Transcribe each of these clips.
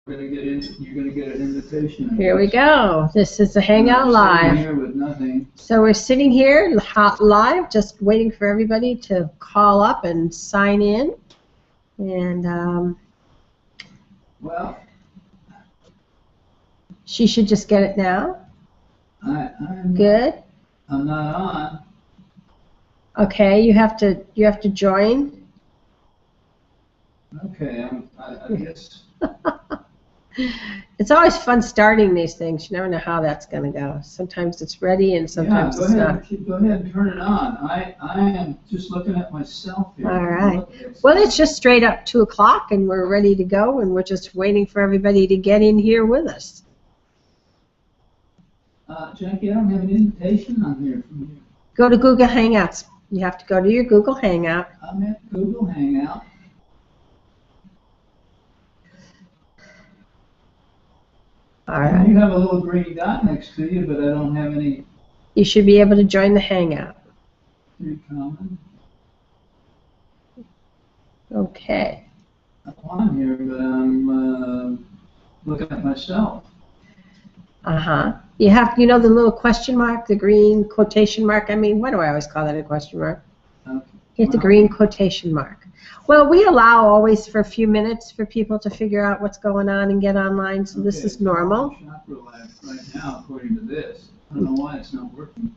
You're gonna get an invitation. Here we go. This is the Hangout Live. Here with nothing. So we're sitting here live, just waiting for everybody to call up and sign in. And well, she should just get it now. I'm good. I'm not on. Okay, you have to join. Okay, I guess. It's always fun starting these things. You never know how that's going to go. Sometimes it's ready and sometimes it's not. Go ahead and turn it on. I am just looking at myself here. All right. Well, it's just straight up 2 o'clock and we're ready to go, and we're just waiting for everybody to get in here with us. Jackie, I don't have an invitation on here from you. Go to Google Hangouts. You have to go to your Google Hangout. I'm at Google Hangout. All right. You have a little green dot next to you, but I don't have any. You should be able to join the Hangout. Common. Okay. I'm on here, but I'm looking at myself. You know the little question mark, the green quotation mark? I mean, why do I always call that a question mark? Okay. Hit the green quotation mark. Well, we allow always for a few minutes for people to figure out what's going on and get online, so this is normal. Chakra Live right now, according to this. I don't know why it's not working.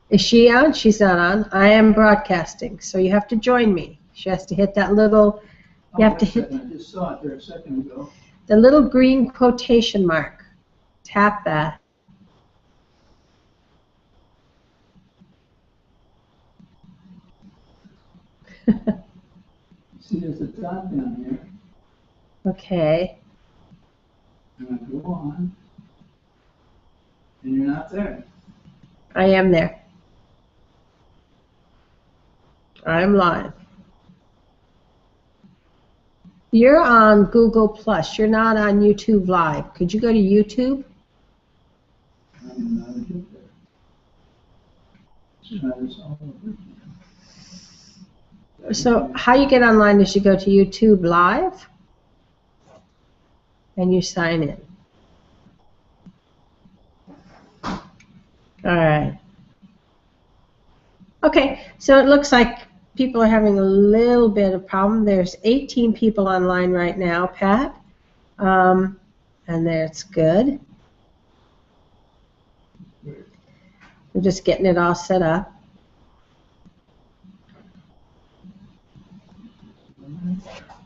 Is she on? She's not on. I am broadcasting, so you have to join me. She has to hit that little. You have to hit. I just saw it there a second ago. The little green quotation mark. Tap that. See, there's a dot down here. Okay. And I go on, and you're not there. I am there. I'm live. You're on Google Plus. You're not on YouTube Live. Could you go to YouTube? I'm not a hit there. Try this all over again. So how you get online is you go to YouTube Live and you sign in. All right. Okay, so it looks like people are having a little bit of problem. There's 18 people online right now, Pat, and that's good. We're just getting it all set up.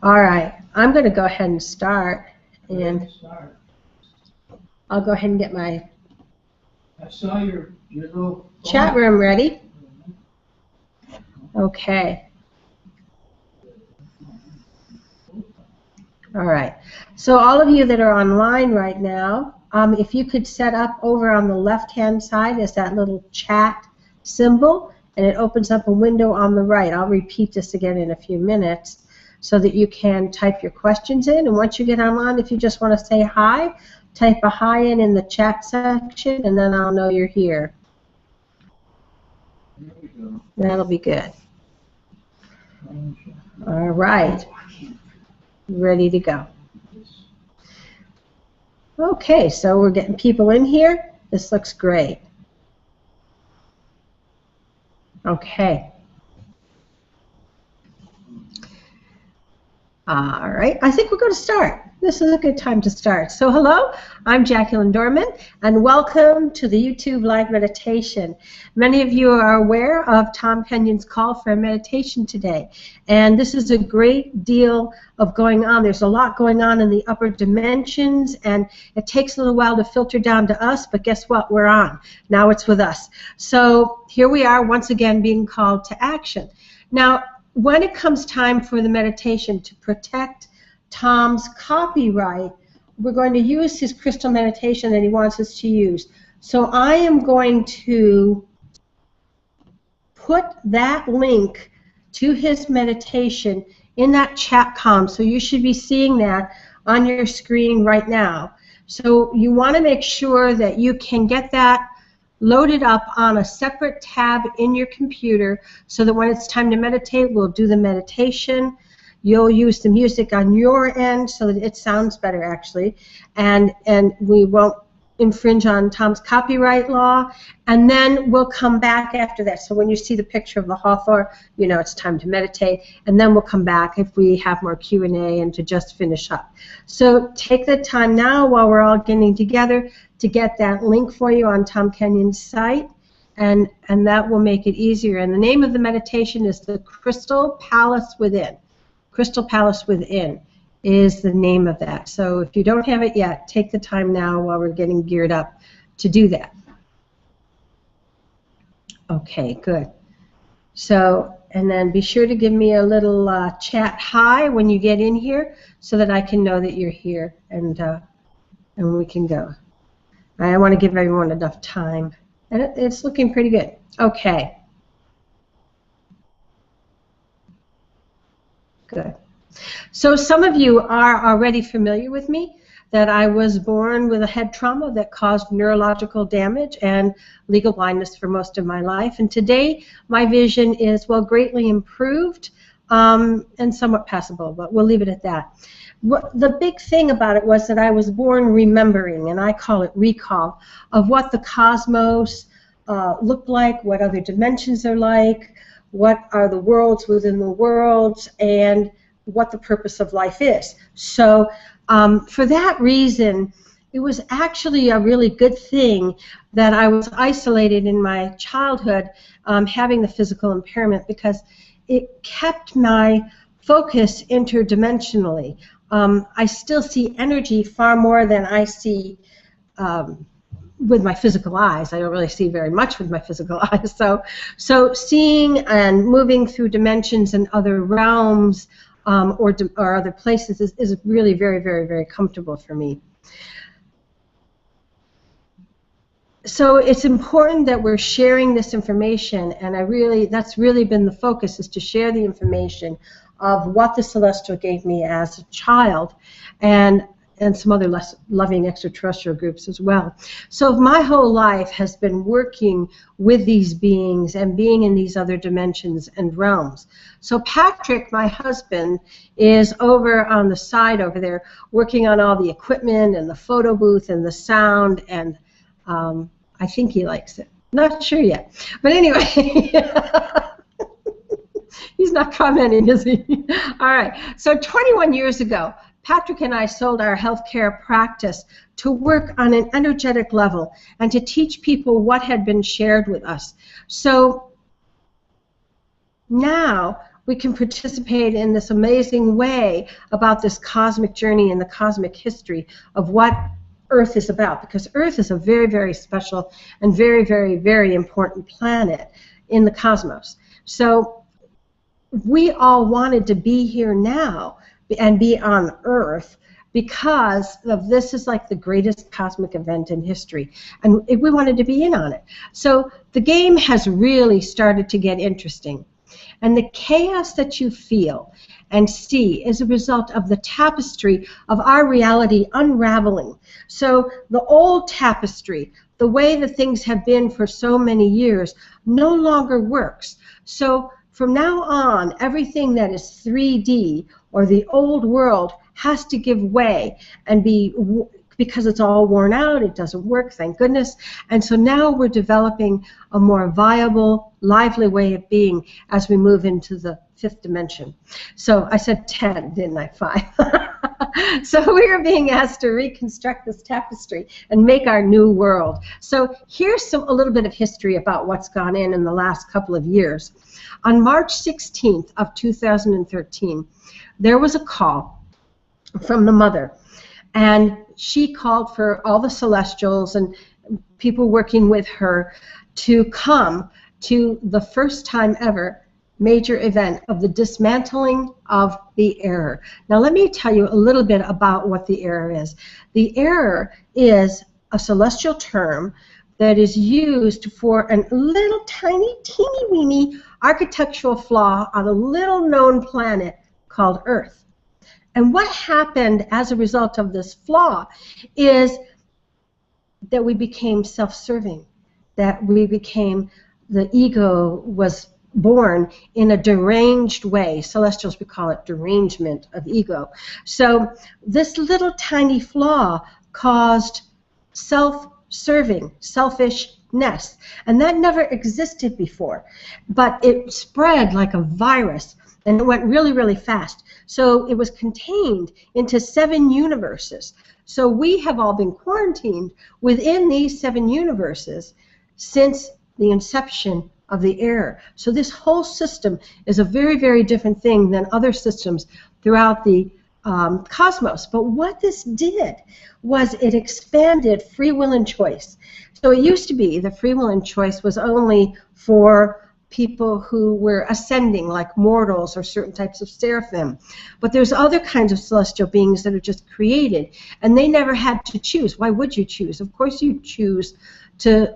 All right, I'm going to go ahead and start, and I'll go ahead and get my I saw your little chat room ready. Okay. All right. So all of you that are online right now, if you could set up over on the left-hand side is that little chat symbol, and it opens up a window on the right. I'll repeat this again in a few minutes so that you can type your questions in. And once you get online, if you just want to say hi, type a hi in the chat section, and then I'll know you're here. There we go. That'll be good. All right. Ready to go. Okay, so we're getting people in here. This looks great. Okay. All right, I think we're going to start. This is a good time to start. So hello, I'm Jaculin Dorman, and welcome to the YouTube Live Meditation. Many of you are aware of Tom Kenyon's call for a meditation today, and this is a great deal of going on. There's a lot going on in the upper dimensions, and it takes a little while to filter down to us, but guess what? We're on. Now it's with us. So here we are once again being called to action. Now, when it comes time for the meditation to protect Tom's copyright, we're going to use his crystal meditation that he wants us to use. So I am going to put that link to his meditation in that chat column. So you should be seeing that on your screen right now. So you want to make sure that you can get that loaded up on a separate tab in your computer so that when it's time to meditate, we'll do the meditation. You'll use the music on your end so that it sounds better, actually, and we won't infringe on Tom's copyright law, and then we'll come back after that. So when you see the picture of the hawthorn, you know it's time to meditate, and then we'll come back if we have more Q&A and to just finish up. So take the time now while we're all getting together to get that link for you on Tom Kenyon's site, and that will make it easier. And the name of the meditation is the Crystal Palace Within. Crystal Palace Within is the name of that. So if you don't have it yet, take the time now while we're getting geared up to do that. Okay, good. So, and then be sure to give me a little chat hi when you get in here so that I can know that you're here, and we can go. I want to give everyone enough time, and it's looking pretty good. Okay. Good. So some of you are already familiar with me, that I was born with a head trauma that caused neurological damage and legal blindness for most of my life. And today my vision is, well, greatly improved and somewhat passable, but we'll leave it at that. The big thing about it was that I was born remembering, and I call it recall, of what the cosmos looked like, what other dimensions are like, what are the worlds within the worlds, and what the purpose of life is. So for that reason, it was actually a really good thing that I was isolated in my childhood having the physical impairment, because it kept my focus interdimensionally. I still see energy far more than I see with my physical eyes. I don't really see very much with my physical eyes. So seeing and moving through dimensions and other realms or other places is really very, very, very comfortable for me. So it's important that we're sharing this information, and that's really been the focus, is to share the information of what the Celestial gave me as a child, and some other less loving extraterrestrial groups as well. So my whole life has been working with these beings and being in these other dimensions and realms. So Patrick, my husband, is over on the side over there working on all the equipment and the photo booth and the sound, and I think he likes it. Not sure yet. But anyway, he's not commenting, is he? All right. So 21 years ago, Patrick and I sold our healthcare practice to work on an energetic level and to teach people what had been shared with us. So now we can participate in this amazing way about this cosmic journey and the cosmic history of what Earth is about, because Earth is a very, very special and very, very, very important planet in the cosmos. So we all wanted to be here now and be on Earth, because of this is like the greatest cosmic event in history, and we wanted to be in on it. So the game has really started to get interesting, and the chaos that you feel and see is a result of the tapestry of our reality unraveling. So the old tapestry, the way that things have been for so many years, no longer works. So from now on, everything that is 3D or the old world has to give way and because it's all worn out, it doesn't work, thank goodness. And so now we're developing a more viable, lively way of being as we move into the 5th dimension. So I said 10, didn't I? 5. So we are being asked to reconstruct this tapestry and make our new world. So here's a little bit of history about what's gone in the last couple of years. On March 16th of 2013, there was a call from the mother, and she called for all the Celestials and people working with her to come to the first time ever major event of the dismantling of the error. Now let me tell you a little bit about what the error is. The error is a celestial term that is used for a little tiny, teeny weeny architectural flaw on a little known planet called Earth. And what happened as a result of this flaw is that we became self-serving, that we became, the ego was born in a deranged way. Celestials, we call it derangement of ego. So this little tiny flaw caused self-serving, selfishness, and that never existed before. But it spread like a virus, and it went really, really fast. So it was contained into 7 universes. So we have all been quarantined within these 7 universes since the inception of the error. So this whole system is a very, very different thing than other systems throughout the cosmos. But what this did was it expanded free will and choice. So it used to be that free will and choice was only for people who were ascending, like mortals or certain types of seraphim. But there's other kinds of celestial beings that are just created, and they never had to choose. Why would you choose? Of course you choose to,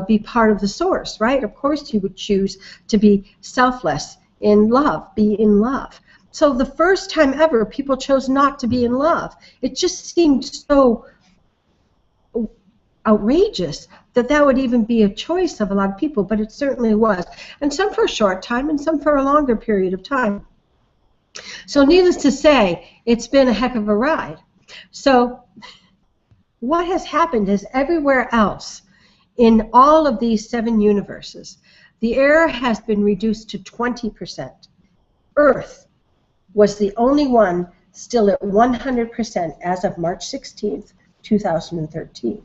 be part of the source, right? Of course you would choose to be selfless, in love, be in love. So the first time ever, people chose not to be in love. It just seemed so outrageous that would even be a choice of a lot of people, but it certainly was. And some for a short time, and some for a longer period of time. So needless to say, it's been a heck of a ride. So what has happened is everywhere else, in all of these 7 universes, the error has been reduced to 20%. Earth was the only one still at 100% as of March 16th, 2013.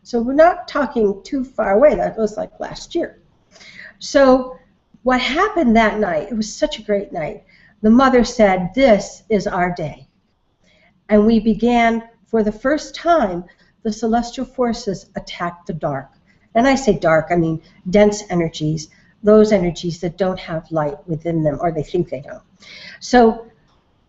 So we're not talking too far away. That was like last year. So what happened that night, it was such a great night. The mother said, "This is our day." And we began, for the first time, the celestial forces attacked the dark. And I say dark, I mean dense energies, those energies that don't have light within them, or they think they don't. So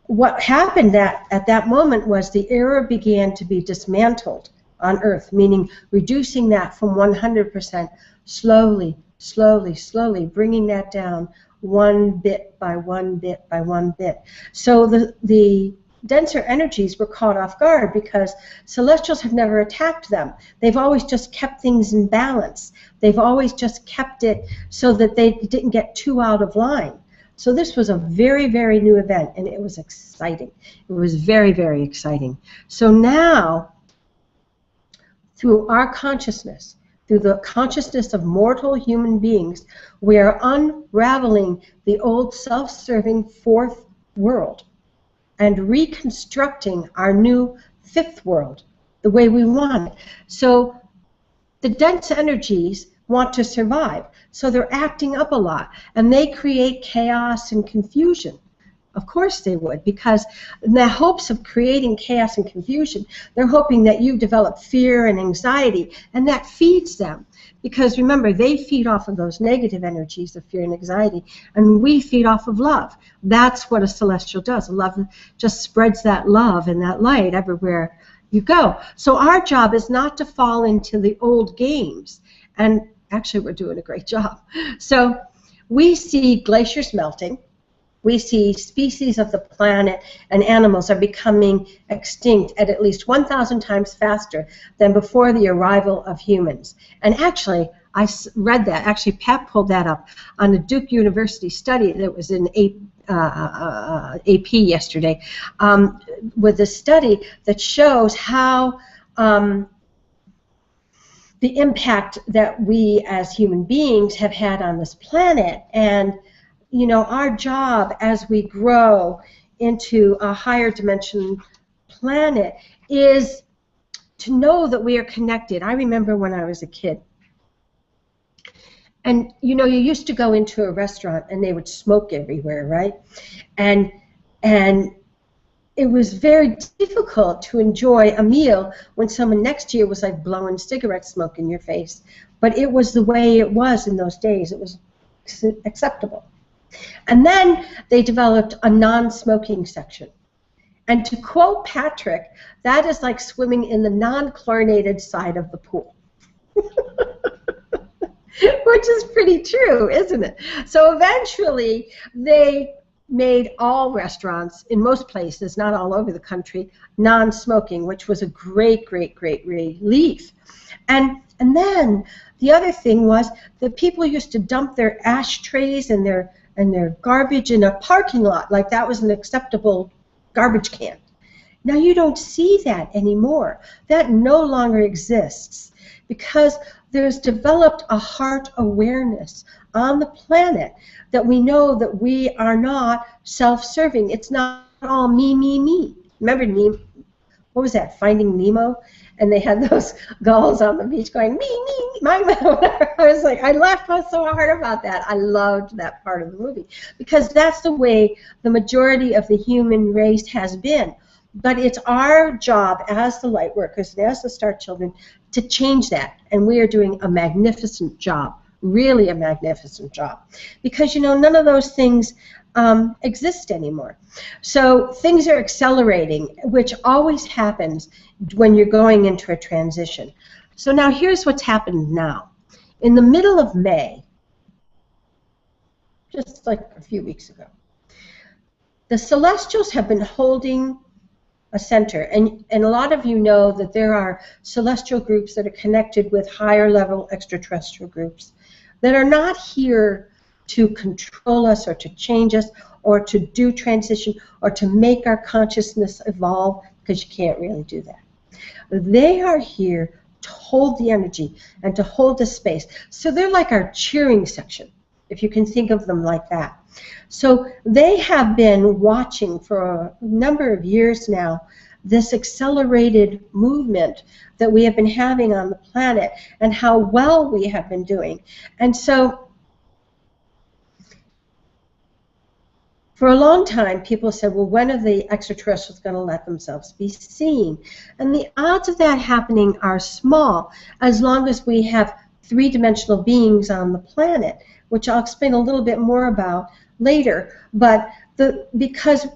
what happened at that moment was the error began to be dismantled on Earth, meaning reducing that from 100%, slowly, slowly, slowly, bringing that down 1 bit by 1 bit by 1 bit. So the denser energies were caught off guard because celestials have never attacked them. They've always just kept things in balance. They've always just kept it so that they didn't get too out of line. So this was a very, very new event, and it was exciting. It was very, very exciting. So now, through our consciousness, through the consciousness of mortal human beings, we are unraveling the old self-serving 4th world and reconstructing our new 5th world the way we want it. So the dense energies want to survive, so they're acting up a lot, and they create chaos and confusion. Of course they would, because in the hopes of creating chaos and confusion, they're hoping that you develop fear and anxiety, and that feeds them. Because remember, they feed off of those negative energies of fear and anxiety, and we feed off of love. That's what a celestial does. Love just spreads that love and that light everywhere you go. So our job is not to fall into the old games, and actually we're doing a great job. So we see glaciers melting. We see species of the planet and animals are becoming extinct at least 1,000 times faster than before the arrival of humans. And actually, I read that. Actually, Pat pulled that up on a Duke University study that was in AP yesterday, with a study that shows how the impact that we as human beings have had on this planet. And our job as we grow into a higher dimension planet is to know that we are connected. I remember when I was a kid, and you used to go into a restaurant and they would smoke everywhere, right? And it was very difficult to enjoy a meal when someone next to you was like blowing cigarette smoke in your face. But it was the way it was in those days. It was acceptable. And then they developed a non-smoking section. And to quote Patrick, that is like swimming in the non-chlorinated side of the pool. Which is pretty true, isn't it? So eventually they made all restaurants, in most places, not all over the country, non-smoking, which was a great, great, great relief. And then the other thing was that people used to dump their ashtrays and their garbage in a parking lot, like that was an acceptable garbage can. Now you don't see that anymore. That no longer exists because there's developed a heart awareness on the planet that we know that we are not self-serving. It's not all me, me, me. Remember Nemo? What was that, Finding Nemo? And they had those gulls on the beach going, me, my, whatever. I was like, I laughed so hard about that. I loved that part of the movie because that's the way the majority of the human race has been. But it's our job as the light workers and as the Star Children to change that. And we are doing a magnificent job, really a magnificent job. Because, you know, none of those things exist anymore. So things are accelerating, which always happens when you're going into a transition. So now here's what's happened now. In the middle of May, just like a few weeks ago, the Celestials have been holding a center, and a lot of you know that there are celestial groups that are connected with higher level extraterrestrial groups that are not here to control us or to change us or to do transition or to make our consciousness evolve, because you can't really do that. They are here to hold the energy and to hold the space. So they're like our cheering section, if you can think of them like that. So they have been watching for a number of years now this accelerated movement that we have been having on the planet and how well we have been doing. And so for a long time, people said, well, when are the extraterrestrials going to let themselves be seen? And the odds of that happening are small as long as we have three-dimensional beings on the planet, which I'll explain a little bit more about later. But because,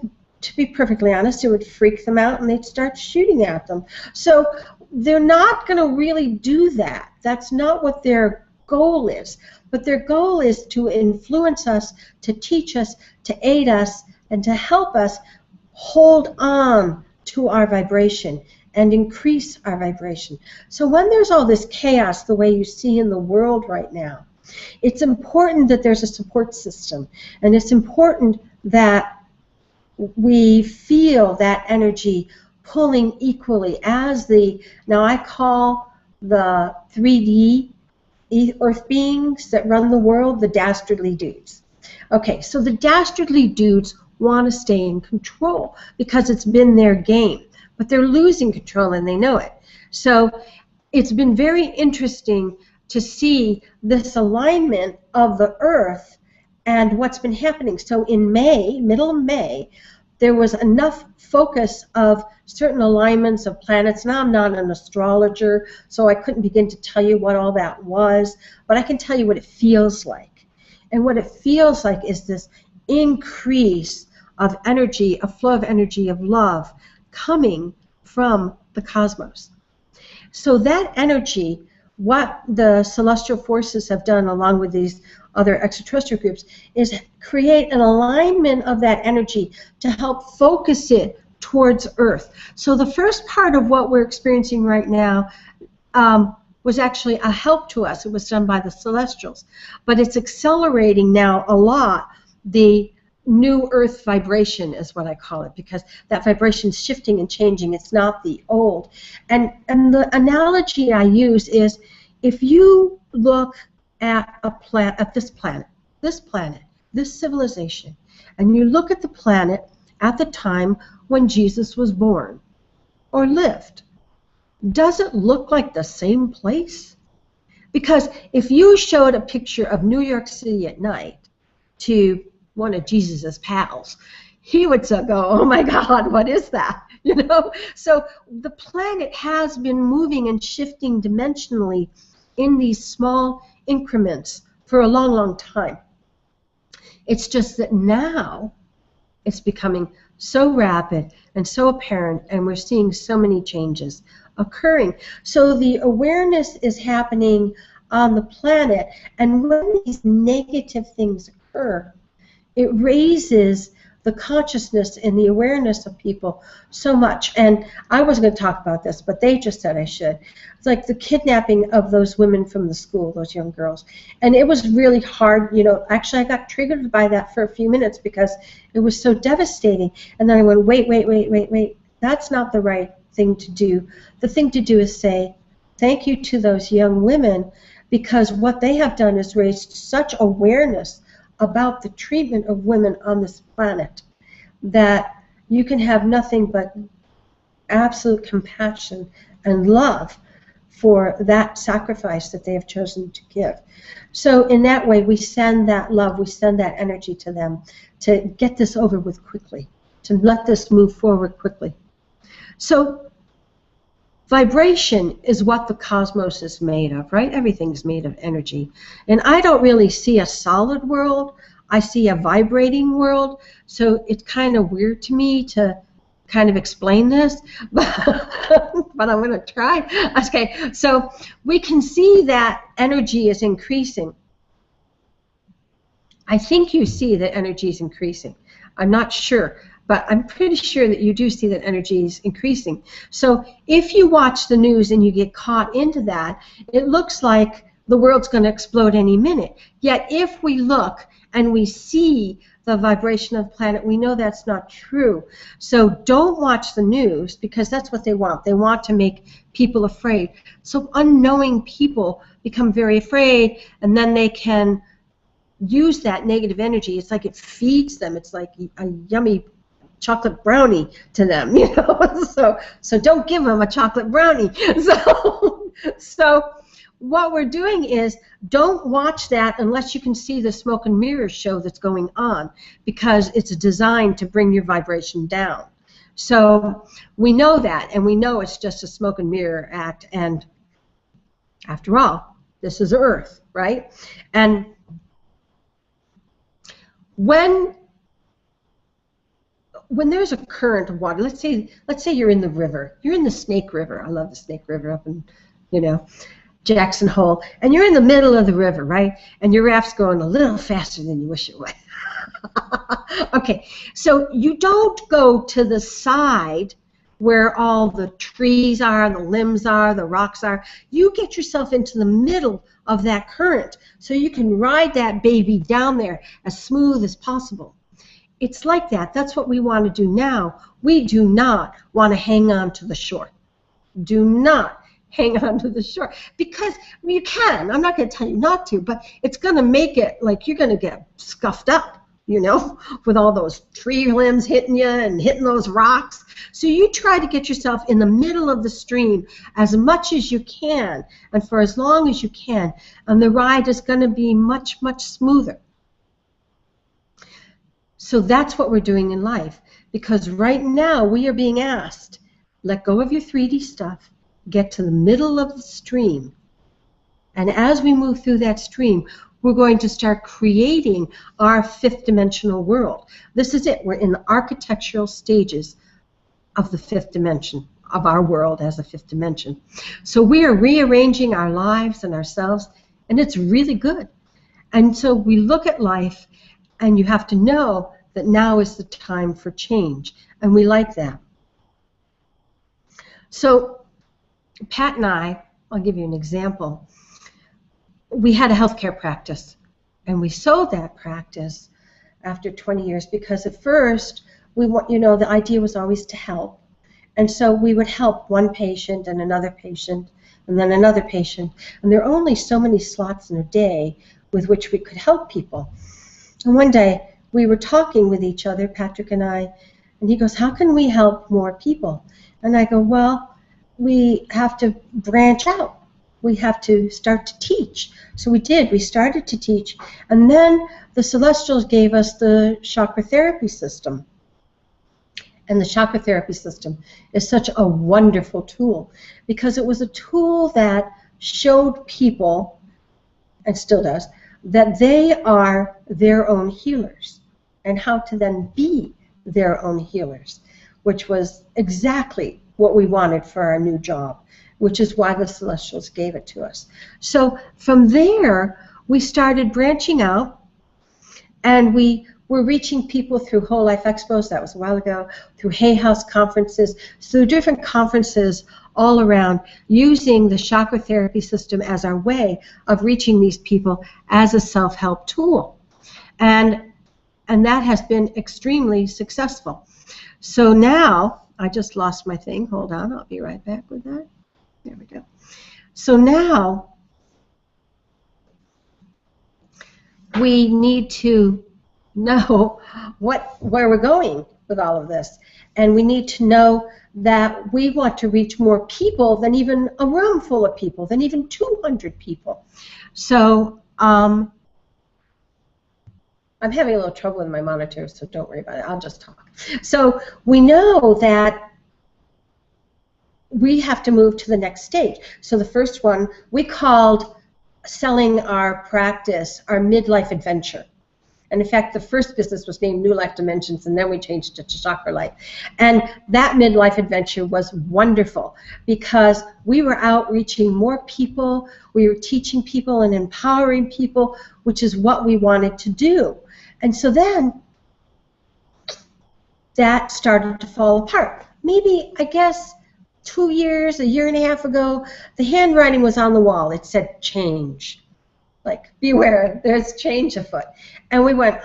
to be perfectly honest, it would freak them out and they'd start shooting at them. So they're not going to really do that. That's not what their goal is. But their goal is to influence us, to teach us, to aid us, and to help us hold on to our vibration and increase our vibration. So when there's all this chaos the way you see in the world right now, it's important that there's a support system, and it's important that we feel that energy pulling equally as now I call the 3D earth beings that run the world the dastardly dudes. Okay, so the dastardly dudes want to stay in control because it's been their game, but they're losing control and they know it. So it's been very interesting to see this alignment of the earth and what's been happening. So in May, middle of May, there was enough focus of certain alignments of planets. Now I'm not an astrologer, so I couldn't begin to tell you what all that was, but I can tell you what it feels like. And what it feels like is this increase of energy, a flow of energy of love coming from the cosmos. So that energy, what the celestial forces have done along with these other extraterrestrial groups is create an alignment of that energy to help focus it towards Earth. So the first part of what we're experiencing right now was actually a help to us. It was done by the celestials. But it's accelerating now a lot the new Earth vibration is what I call it, because that vibration is shifting and changing. It's not the old. And the analogy I use is if you look at this planet, this civilization, and you look at the planet at the time when Jesus was born or lived, does it look like the same place? Because if you showed a picture of New York City at night to one of Jesus's pals, he would go, oh my God, what is that? You know? So the planet has been moving and shifting dimensionally in these small increments for a long, long time. It's just that now it's becoming so rapid and so apparent, and we're seeing so many changes occurring. So the awareness is happening on the planet, and when these negative things occur, it raises the consciousness and the awareness of people so much. And I wasn't going to talk about this, but they just said I should. It's like the kidnapping of those women from the school, those young girls. And it was really hard, you know. Actually, I got triggered by that for a few minutes because it was so devastating. And then I went, wait. That's not the right thing to do. The thing to do is say thank you to those young women, because what they have done is raised such awareness about the treatment of women on this planet that you can have nothing but absolute compassion and love for that sacrifice that they have chosen to give. So in that way, we send that love, we send that energy to them to get this over with quickly, to let this move forward quickly. So vibration is what the cosmos is made of, right? Everything's made of energy. And I don't really see a solid world. I see a vibrating world. So it's kind of weird to me to kind of explain this, but I'm going to try. Okay, so we can see that energy is increasing. I think you see that energy is increasing. I'm not sure, but I'm pretty sure that you do see that energy is increasing. So if you watch the news and you get caught into that, it looks like the world's going to explode any minute. Yet if we look and we see the vibration of the planet, we know that's not true. So don't watch the news, because that's what they want. They want to make people afraid. So unknowing people become very afraid, and then they can use that negative energy. It's like it feeds them. It's like a yummy chocolate brownie to them, you know. So don't give them a chocolate brownie. So what we're doing is, don't watch that unless you can see the smoke and mirrors show that's going on, because it's designed to bring your vibration down. So we know that, and we know it's just a smoke and mirror act, and after all, this is Earth, right? And when there's a current of water, let's say you're in the river, you're in the Snake River. I love the Snake River up in, you know, Jackson Hole, and you're in the middle of the river, right? And your raft's going a little faster than you wish it would. Okay, so you don't go to the side where all the trees are, the limbs are, the rocks are. You get yourself into the middle of that current so you can ride that baby down there as smooth as possible. It's like that. That's what we want to do now. We do not want to hang on to the shore. Do not hang on to the shore, because you can. I'm not going to tell you not to, but it's going to make it like you're going to get scuffed up, you know, with all those tree limbs hitting you and hitting those rocks. So you try to get yourself in the middle of the stream as much as you can and for as long as you can, and the ride is going to be much, much smoother. So that's what we're doing in life, because right now we are being asked, let go of your 3D stuff, get to the middle of the stream, and as we move through that stream, we're going to start creating our fifth dimensional world. This is it. We're in the architectural stages of the fifth dimension, of our world as a fifth dimension. So we are rearranging our lives and ourselves, and it's really good. And so we look at life, and you have to know that now is the time for change, and we like that. So Pat and I'll give you an example. We had a healthcare practice, and we sold that practice after 20 years because at first, the idea was always to help. And so we would help one patient and another patient and then another patient. And there are only so many slots in a day with which we could help people. And one day, we were talking with each other, Patrick and I, and he goes, how can we help more people? And I go, well, we have to branch out. We have to start to teach. So we did. We started to teach. And then the Celestials gave us the chakra therapy system. And the chakra therapy system is such a wonderful tool, because it was a tool that showed people, and still does, that they are their own healers and how to then be their own healers, which was exactly what we wanted for our new job, which is why the Celestials gave it to us. So from there, we started branching out, and we we're reaching people through Whole Life Expos, that was a while ago, through Hay House conferences, through different conferences all around, using the chakra therapy system as our way of reaching these people as a self-help tool. And that has been extremely successful. So now, I just lost my thing. Hold on, I'll be right back with that. There we go. So now, we need to know where we're going with all of this. And we need to know that we want to reach more people than even a room full of people, than even 200 people. So I'm having a little trouble with my monitor, so don't worry about it. I'll just talk. So we know that we have to move to the next stage. So the first one we called selling our practice our midlife adventure. And in fact, the first business was named New Life Dimensions, and then we changed it to Chakra Life. And that midlife adventure was wonderful because we were outreaching more people, we were teaching people and empowering people, which is what we wanted to do. And so then that started to fall apart. Maybe, I guess, 2 years, a year and a half ago, the handwriting was on the wall. It said change. Like, beware, there's change afoot. And we went,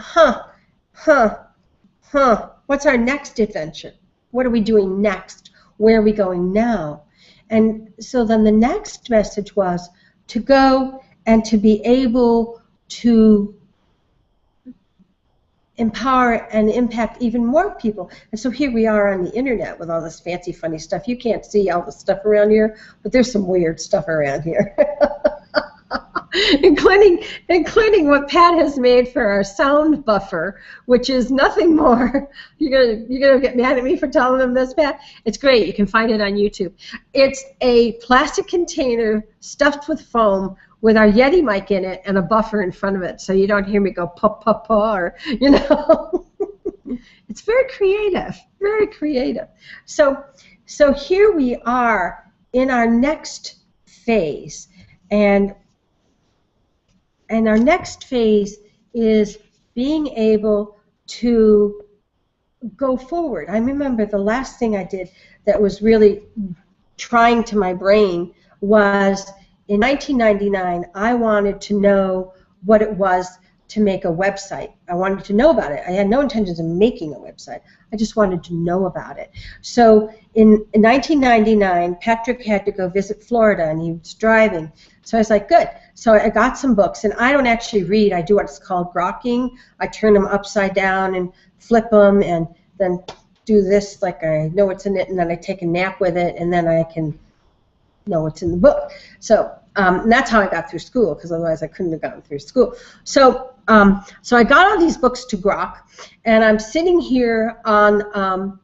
what's our next adventure? What are we doing next? Where are we going now? And so then the next message was to go and to be able to empower and impact even more people. And so here we are on the internet with all this fancy, funny stuff. You can't see all the stuff around here, but there's some weird stuff around here. including what Pat has made for our sound buffer, which is nothing more. You're gonna get mad at me for telling them this, Pat? It's great. You can find it on YouTube. It's a plastic container stuffed with foam with our Yeti mic in it and a buffer in front of it, so you don't hear me go pop pop pop, or you know. It's very creative, very creative. So here we are in our next phase, and our next phase is being able to go forward. I remember the last thing I did that was really trying to my brain was in 1999, I wanted to know what it was to make a website. I wanted to know about it. I had no intentions of making a website. I just wanted to know about it. So in 1999, Patrick had to go visit Florida, and he was driving. So I was like, good. So I got some books, and I don't actually read. I do what's called grokking. I turn them upside down and flip them, and then do this like I know what's in it, and then I take a nap with it, and then I can know what's in the book. So and that's how I got through school, because otherwise I couldn't have gotten through school. So I got all these books to grok, and I'm sitting here on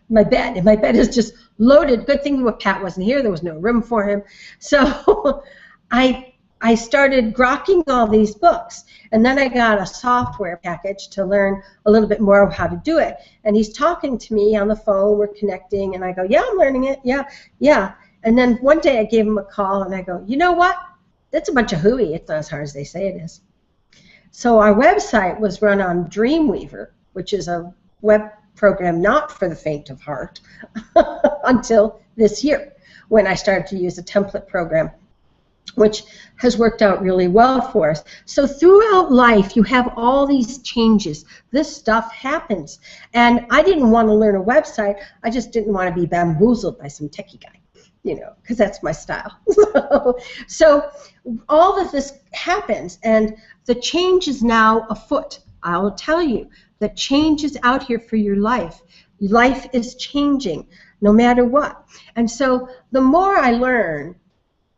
my bed, and my bed is just loaded. Good thing Pat wasn't here. There was no room for him. So I started grokking all these books, and then I got a software package to learn a little bit more of how to do it. And he's talking to me on the phone. We're connecting, and I go, yeah, I'm learning it. Yeah. And then one day I gave him a call, and I go, you know what? It's a bunch of hooey. It's not as hard as they say it is. So our website was run on Dreamweaver, which is a web program not for the faint of heart, until this year when I started to use a template program, which has worked out really well for us. So throughout life, you have all these changes. This stuff happens. And I didn't want to learn a website. I just didn't want to be bamboozled by some techie guy, you know, because that's my style. So all of this happens, and the change is now afoot. I will tell you, the change is out here for your life. Life is changing, no matter what. And so the more I learn,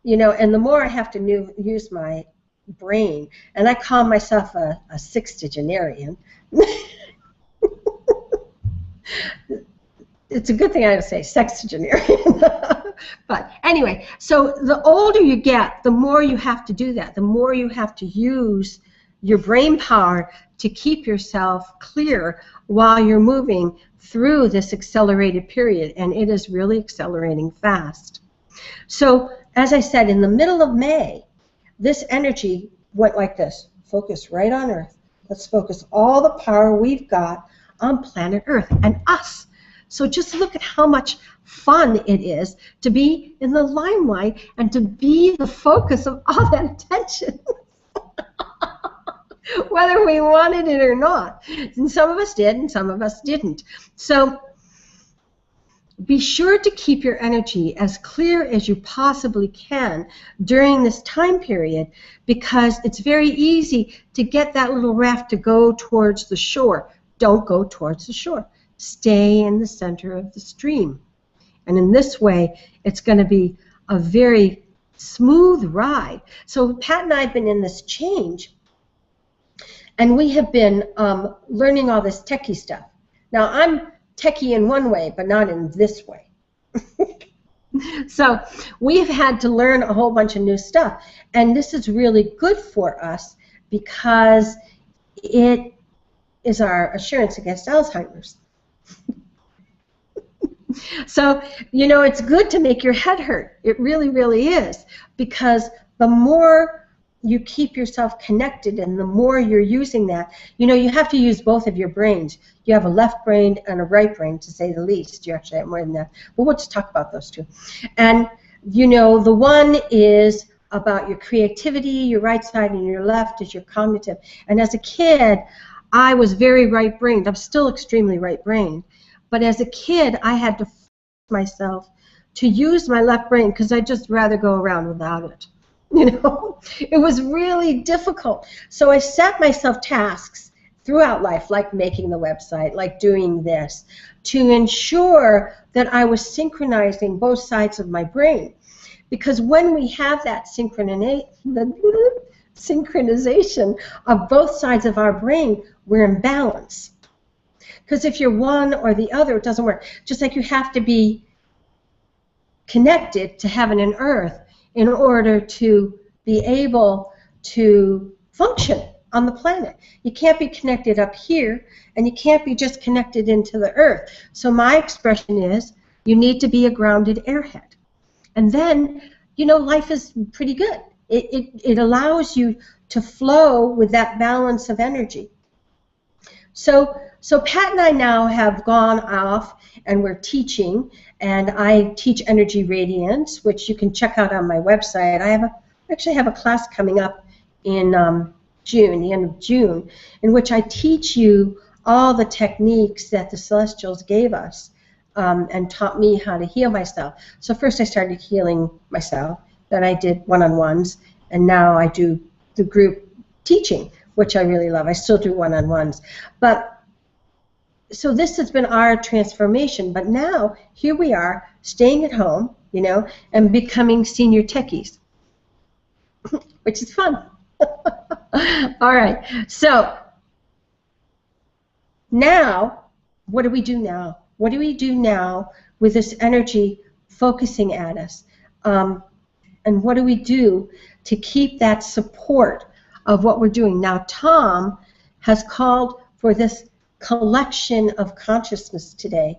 you know, and the more I have to use my brain, and I call myself a sextagenarian. It's a good thing I don't say sextagenarian. But anyway, so the older you get, the more you have to do that. The more you have to use your brain power to keep yourself clear while you're moving through this accelerated period, and it is really accelerating fast. So, as I said, in the middle of May, this energy went like this. Focus right on Earth. Let's focus all the power we've got on planet Earth and us. So just look at how much fun it is to be in the limelight and to be the focus of all that attention. Whether we wanted it or not. And some of us did and some of us didn't. So be sure to keep your energy as clear as you possibly can during this time period, because it's very easy to get that little raft to go towards the shore. Don't go towards the shore. Stay in the center of the stream. And in this way, it's going to be a very smooth ride. So Pat and I have been in this change, and we have been learning all this techie stuff. Now, I'm techie in one way, but not in this way. So we've had to learn a whole bunch of new stuff. And this is really good for us because it is our assurance against Alzheimer's. So, you know, it's good to make your head hurt. It really, really is. Because the more you keep yourself connected and the more you're using that, you know, you have to use both of your brains. You have a left brain and a right brain, to say the least. You actually have more than that. But we'll just talk about those two. And, you know, the one is about your creativity, your right side, and your left is your cognitive. And as a kid, I was very right-brained. I'm still extremely right-brained. But as a kid, I had to force myself to use my left brain because I'd just rather go around without it. You know, it was really difficult. So I set myself tasks throughout life, like making the website, like doing this, to ensure that I was synchronizing both sides of my brain. Because when we have that synchronization of both sides of our brain, we're in balance. Because if you're one or the other, it doesn't work. Just like you have to be connected to heaven and earth in order to be able to function on the planet. You can't be connected up here, and you can't be just connected into the earth. So my expression is, you need to be a grounded airhead. And then, you know, life is pretty good. It allows you to flow with that balance of energy. So Pat and I now have gone off and we're teaching, and I teach energy radiance, which you can check out on my website. I actually have a class coming up in June, the end of June, in which I teach you all the techniques that the Celestials gave us and taught me how to heal myself. So first I started healing myself, then I did one-on-ones, and now I do the group teaching, which I really love. I still do one-on-ones. But so this has been our transformation, but now here we are staying at home, you know, and becoming senior techies, which is fun. All right, so now what do we do now? What do we do now with this energy focusing at us? And what do we do to keep that support of what we're doing? Now, Tom has called for this collection of consciousness today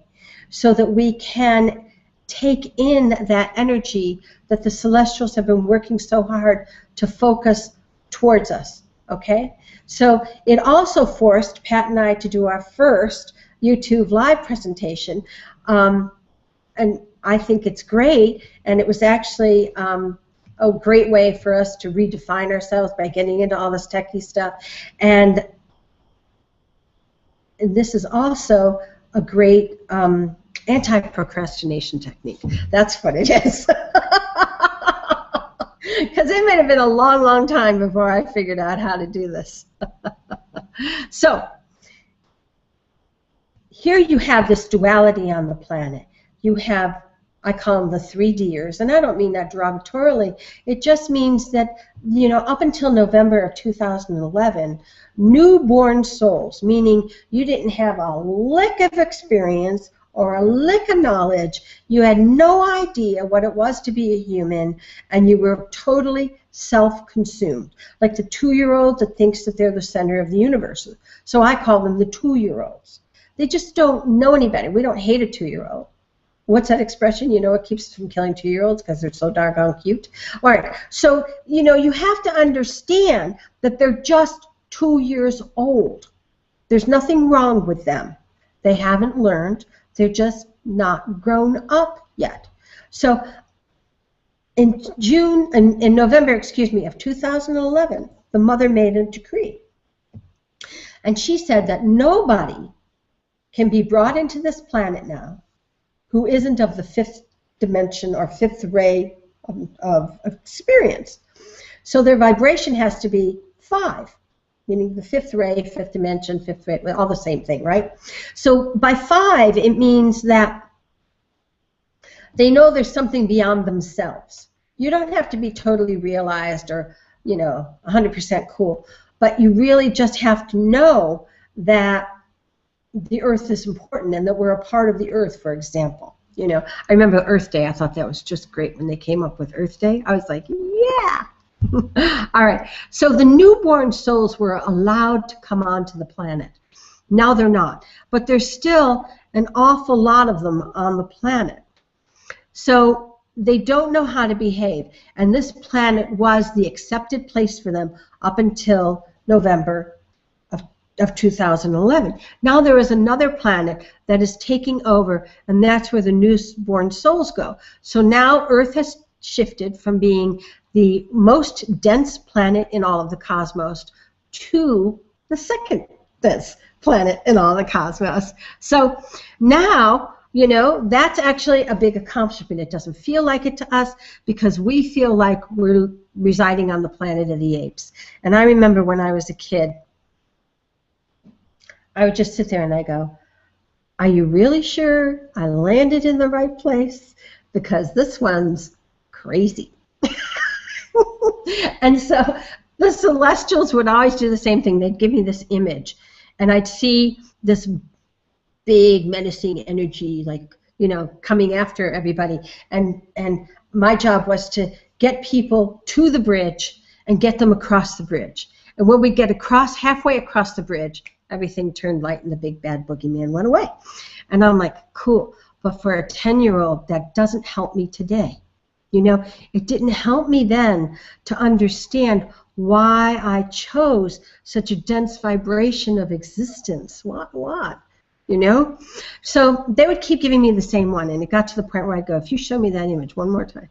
so that we can take in that energy that the Celestials have been working so hard to focus towards us, okay? So it also forced Pat and I to do our first YouTube live presentation, and I think it's great, and it was actually a great way for us to redefine ourselves by getting into all this techie stuff. And this is also a great anti-procrastination technique. That's what it is. Because it may have been a long, long time before I figured out how to do this. So here you have this duality on the planet. You have, I call them the 3Ders, and I don't mean that derogatorily. It just means that, you know, up until November of 2011, newborn souls, meaning you didn't have a lick of experience or a lick of knowledge, you had no idea what it was to be a human, and you were totally self-consumed, like the 2-year-old that thinks that they're the center of the universe. So I call them the 2-year-olds. They just don't know any better. We don't hate a 2-year-old. What's that expression? You know, it keeps us from killing 2-year-olds because they're so doggone cute. All right, so, you know, you have to understand that they're just 2 years old. There's nothing wrong with them. They haven't learned. They're just not grown up yet. So in November, of 2011, the mother made a decree. And she said that nobody can be brought into this planet now who isn't of the fifth dimension or fifth ray of experience. So their vibration has to be 5, meaning the fifth ray, fifth dimension, fifth ray, all the same thing, right? So by 5, it means that they know there's something beyond themselves. You don't have to be totally realized or, 100% cool, but you really just have to know that the earth is important and that we're a part of the earth, for example. I remember Earth Day. I thought that was just great when they came up with Earth Day. I was like, yeah. All right. So the newborn souls were allowed to come onto the planet. Now they're not. But there's still an awful lot of them on the planet. So they don't know how to behave. And this planet was the accepted place for them up until November of 2011. Now there is another planet that is taking over, and that's where the newborn souls go. So now Earth has shifted from being the most dense planet in all of the cosmos to the second dense planet in all the cosmos. So now, that's actually a big accomplishment. It doesn't feel like it to us because we feel like we're residing on the planet of the apes. And I remember when I was a kid, I would just sit there and I go, are you really sure I landed in the right place? Because this one's crazy. And so the celestials would always do the same thing. They'd give me this image, and I'd see this big menacing energy, like, coming after everybody. And my job was to get people to the bridge and get them across the bridge. And when we get halfway across the bridge, everything turned light and the big bad boogeyman went away. And I'm like, cool. But for a 10-year-old, that doesn't help me today. It didn't help me then to understand why I chose such a dense vibration of existence. What? So they would keep giving me the same one, and it got to the point where I'd go, if you show me that image one more time.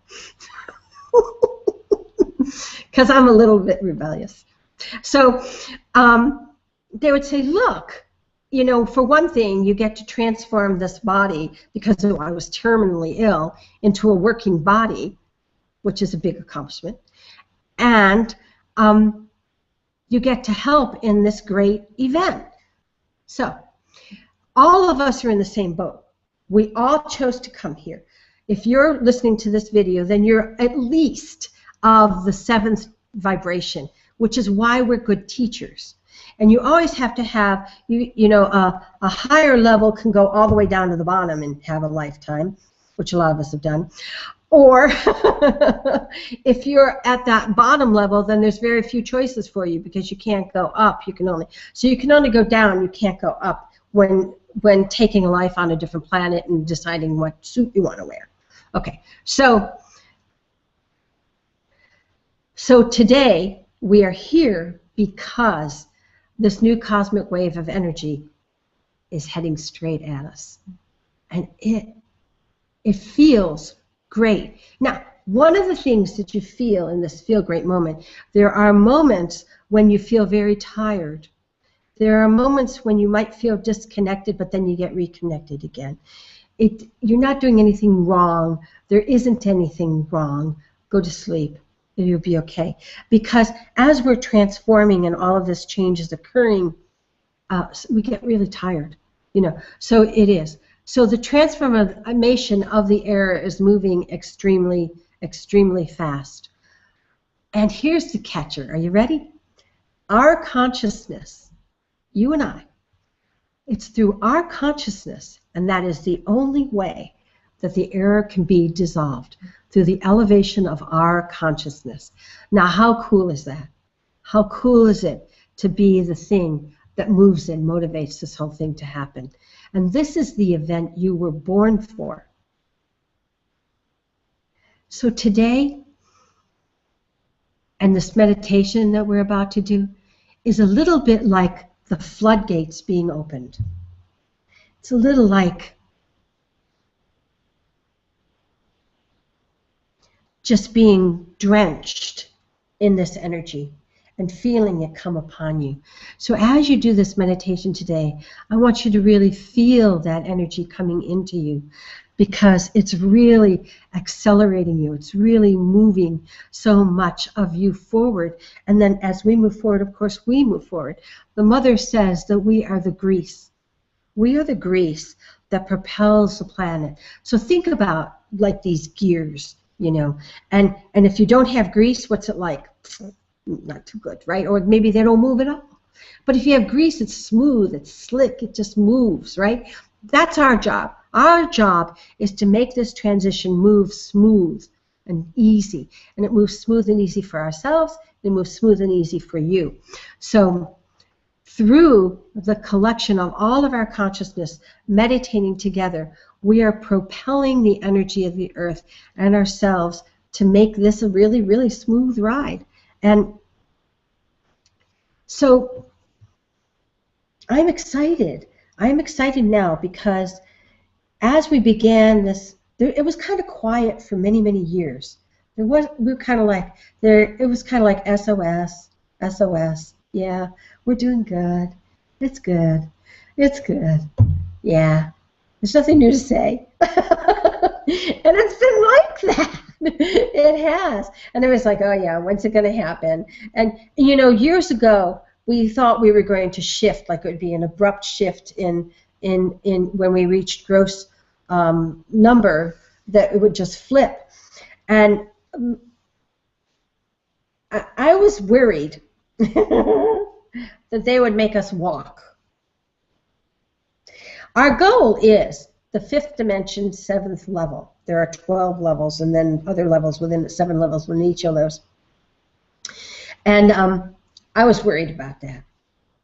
Because I'm a little bit rebellious. So they would say, look, for one thing, you get to transform this body, because I was terminally ill, into a working body, which is a big accomplishment. And you get to help in this great event. So all of us are in the same boat. We all chose to come here. If you're listening to this video, then you're at least of the 7th vibration, which is why we're good teachers. And you always have to have, a higher level can go all the way down to the bottom and have a lifetime, which a lot of us have done. Or if you're at that bottom level, then there's very few choices for you because you can't go up. You can only go down. You can't go up when taking a life on a different planet and deciding what suit you want to wear. Okay, so today we are here because this new cosmic wave of energy is heading straight at us, and it feels great. Now, one of the things that you feel in this feel great moment, there are moments when you feel very tired. There are moments when you might feel disconnected, but then you get reconnected again. You're not doing anything wrong. There isn't anything wrong. Go to sleep. You'll be okay. Because as we're transforming and all of this change is occurring, we get really tired. So it is. So the transformation of the era is moving extremely, extremely fast. And here's the catcher. Are you ready? Our consciousness, you and I, it's through our consciousness, and that is the only way that the error can be dissolved, through the elevation of our consciousness. Now, how cool is that? How cool is it to be the thing that moves and motivates this whole thing to happen? And this is the event you were born for. So today, and this meditation that we're about to do, is a little bit like the floodgates being opened. It's a little like just being drenched in this energy and feeling it come upon you. So as you do this meditation today, I want you to really feel that energy coming into you, because it's really accelerating you. It's really moving so much of you forward. And then as we move forward, of course, we move forward. The mother says that we are the grease. We are the grease that propels the planet. So think about like these gears, you know, and if you don't have grease, what's it like? Not too good, right? Or maybe they don't move at all. But if you have grease, it's smooth, it's slick, it just moves, right? That's our job. Our job is to make this transition move smooth and easy. And it moves smooth and easy for ourselves, it moves smooth and easy for you. So through the collection of all of our consciousness meditating together, we are propelling the energy of the earth and ourselves to make this a really, really smooth ride. And so I'm excited. I'm excited now because as we began this, it was kind of quiet for many, many years. We were kind of like, it was kind of like SOS, SOS. Yeah, we're doing good. It's good. It's good. Yeah. There's nothing new to say. And it's been like that. It has. And it was like, oh yeah, when's it going to happen? And you know, years ago, we thought we were going to shift, like it would be an abrupt shift in when we reached gross number, that it would just flip. And I was worried that they would make us walk. Our goal is the 5th dimension, 7th level. There are 12 levels and then other levels within 7 levels within each of those. And I was worried about that.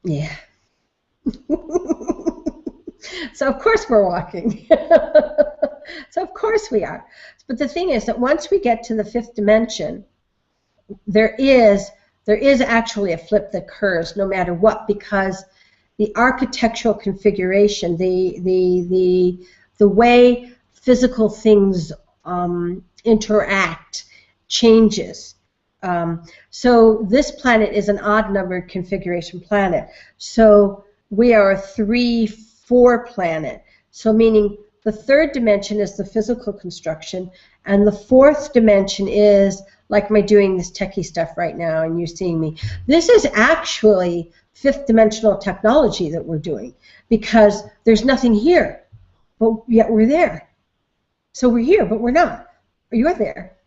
Yeah. So of course we're walking. So of course we are. But the thing is that once we get to the 5th dimension, there is actually a flip that occurs no matter what, because the architectural configuration, the way physical things interact changes. So this planet is an odd-numbered configuration planet. So we are a 3-4 planet. So meaning the 3rd dimension is the physical construction, and the 4th dimension is like my doing this techie stuff right now and you seeing me. This is actually 5th dimensional technology that we're doing, because there's nothing here, but yet we're there. So we're here, but we're not. Or you're there,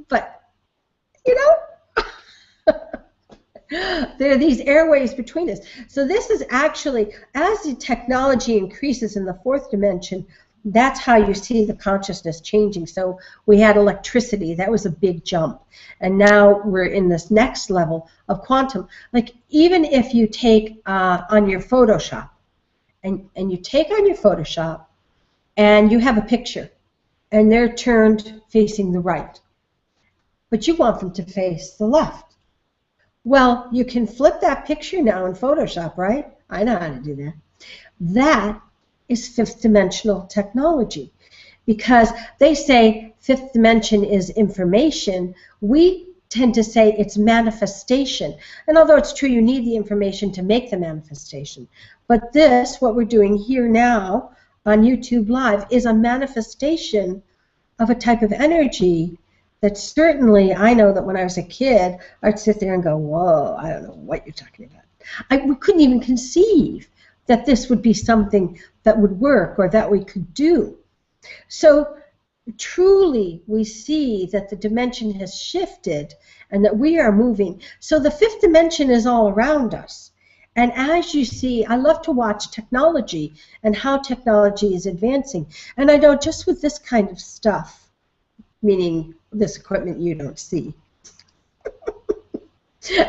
but you know, there are these airways between us. So this is actually, as the technology increases in the 4th dimension, that's how you see the consciousness changing. So we had electricity, that was a big jump. And now we're in this next level of quantum. Like even if you take on your Photoshop, and you take on your Photoshop, and you have a picture, and they're turned facing the right, but you want them to face the left. Well, you can flip that picture now in Photoshop, right? I know how to do that. That is 5th dimensional technology, because they say 5th dimension is information. We tend to say it's manifestation. And although it's true you need the information to make the manifestation, but this, what we're doing here now on YouTube Live, is a manifestation of a type of energy that certainly, I know that when I was a kid, I'd sit there and go, whoa, I don't know what you're talking about. We couldn't even conceive that this would be something that would work or that we could do. So truly we see that the dimension has shifted and that we are moving. So the 5th dimension is all around us. And as you see, I love to watch technology and how technology is advancing. And I know just with this kind of stuff, meaning this equipment you don't see.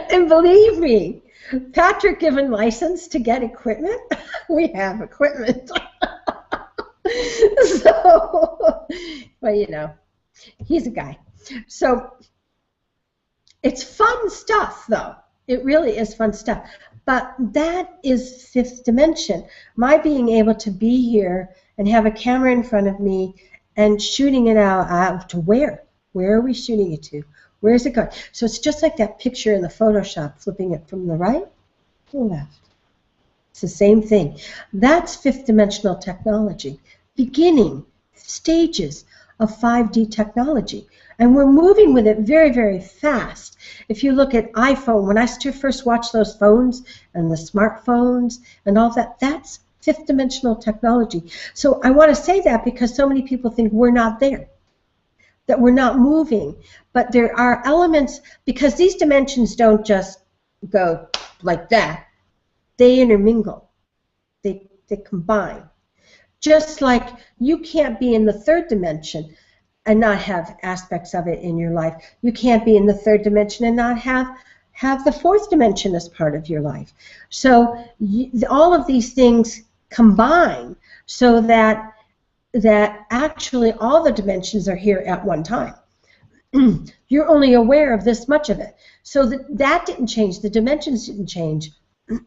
And believe me, Patrick given license to get equipment, we have equipment. So, well, you know, he's a guy. So it's fun stuff, though. It really is fun stuff. But that is fifth dimension. My being able to be here and have a camera in front of me and shooting it out to where? Where are we shooting it to? Where is it going? So it's just like that picture in the Photoshop, flipping it from the right to the left. It's the same thing. That's fifth dimensional technology. Beginning stages of 5D technology. And we're moving with it very, very fast. If you look at iPhone, when I first watched those phones and the smartphones and all that, that's fifth dimensional technology. So I want to say that because so many people think we're not there, that we're not moving. But there are elements, because these dimensions don't just go like that. They intermingle. They combine. Just like you can't be in the third dimension and not have aspects of it in your life. You can't be in the third dimension and not have the fourth dimension as part of your life. So all of these things combine so that actually all the dimensions are here at one time. You're only aware of this much of it. So that didn't change. The dimensions didn't change.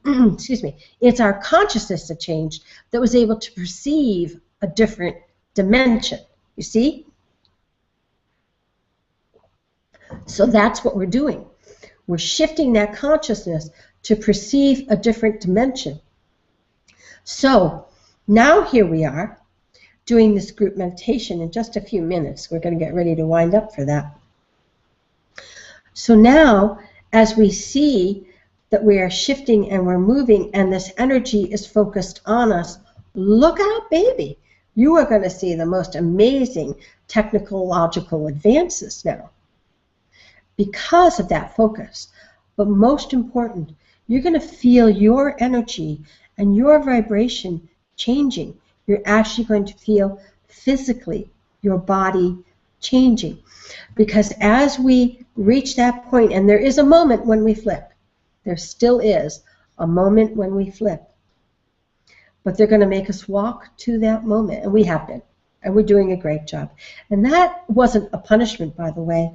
Excuse me. It's our consciousness that changed, that was able to perceive a different dimension. You see? So that's what we're doing. We're shifting that consciousness to perceive a different dimension. So now here we are doing this group meditation in just a few minutes. We're going to get ready to wind up for that. So now, as we see that we are shifting and we're moving and this energy is focused on us, look out, baby. You are going to see the most amazing technological advances now because of that focus. But most important, you're going to feel your energy and your vibration changing. You're actually going to feel physically your body changing. Because as we reach that point, and there is a moment when we flip, there still is a moment when we flip. But they're going to make us walk to that moment, and we have been, and we're doing a great job. And that wasn't a punishment, by the way.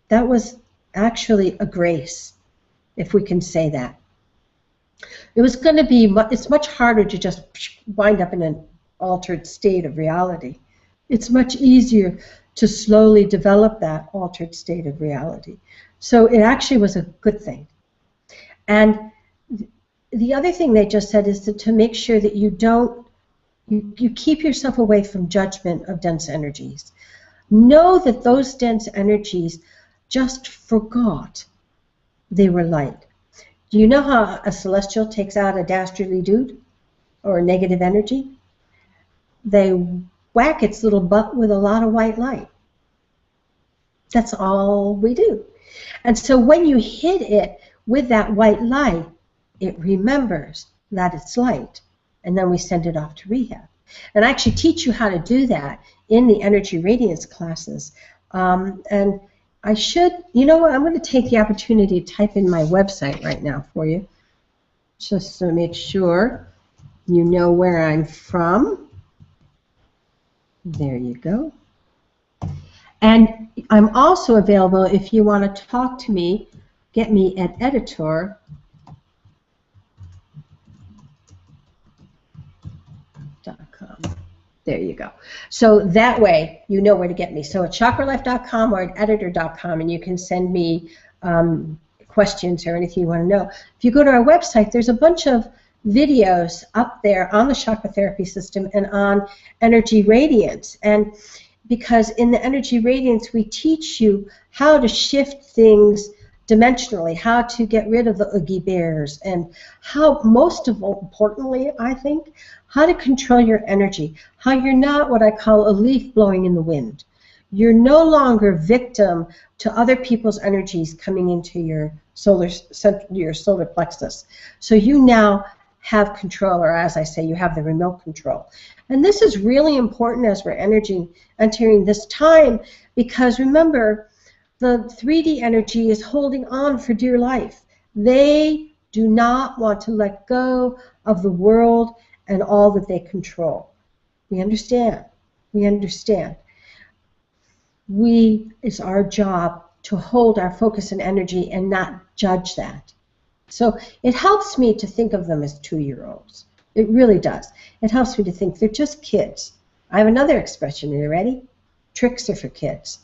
That was actually a grace, if we can say that. It was going to be, it's much harder to just wind up in an altered state of reality. It's much easier to slowly develop that altered state of reality. So it actually was a good thing. And the other thing they just said is to make sure that you don't, you keep yourself away from judgment of dense energies. Know that those dense energies just forgot they were light. Do you know how a celestial takes out a dastardly dude or a negative energy? They whack its little butt with a lot of white light. That's all we do. And so when you hit it with that white light, it remembers that it's light, and then we send it off to rehab. And I actually teach you how to do that in the energy radiance classes. And I should, you know what, I'm going to take the opportunity to type in my website right now for you, just to make sure you know where I'm from. There you go. And I'm also available if you want to talk to me, get me at editor.com. There you go. So that way you know where to get me. So at chakralife.com or at editor.com, and you can send me questions or anything you want to know. If you go to our website, there's a bunch of videos up there on the chakra therapy system and on energy radiance. And because in the energy radiance, we teach you how to shift things dimensionally, how to get rid of the Oogie Bears, and how, most of all, importantly, I think, how to control your energy, how you're not what I call a leaf blowing in the wind. You're no longer victim to other people's energies coming into your solar plexus. So you now have control, or as I say, you have the remote control. And this is really important as we're entering this time, because remember, the 3D energy is holding on for dear life. They do not want to let go of the world and all that they control. We understand. We understand. It's our job to hold our focus and energy and not judge that. So it helps me to think of them as 2-year-olds. It really does. It helps me to think they're just kids. I have another expression. Are you ready? Tricks are for kids.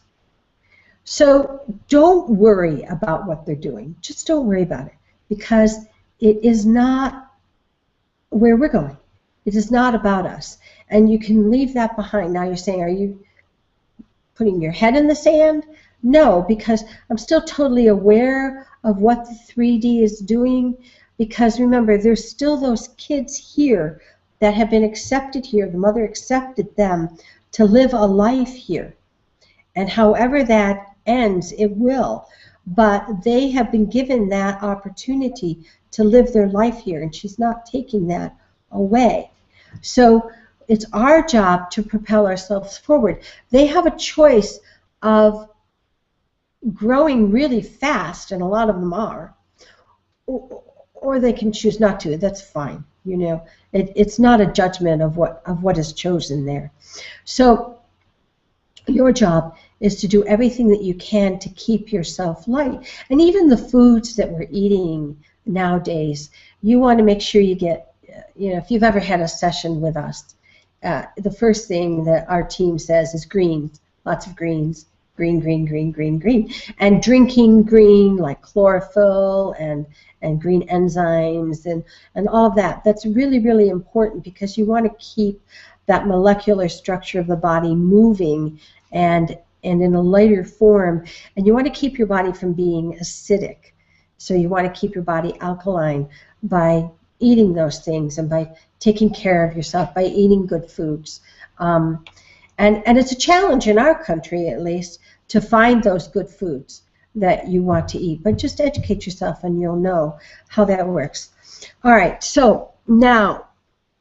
So don't worry about what they're doing. Just don't worry about it, because it is not where we're going. It is not about us. And you can leave that behind. Now you're saying, are you putting your head in the sand? No, because I'm still totally aware of what the 3D is doing, because remember, there's still those kids here that have been accepted here. The mother accepted them to live a life here. And however that ends, it will. But they have been given that opportunity to live their life here, and she's not taking that away. So it's our job to propel ourselves forward. They have a choice of growing really fast, and a lot of them are, or they can choose not to. That's fine. You know, it's not a judgment of what is chosen there. So your job is to do everything that you can to keep yourself light. And even the foods that we're eating nowadays, you want to make sure you get, you know, if you've ever had a session with us, the first thing that our team says is greens, lots of greens, green, green, green, green, green. And drinking green, like chlorophyll and green enzymes and all of that. That's really, really important, because you want to keep that molecular structure of the body moving and in a lighter form. And you want to keep your body from being acidic. So you want to keep your body alkaline by eating those things and by taking care of yourself, by eating good foods. And it's a challenge in our country, at least, to find those good foods that you want to eat. But just educate yourself and you'll know how that works. All right, so now,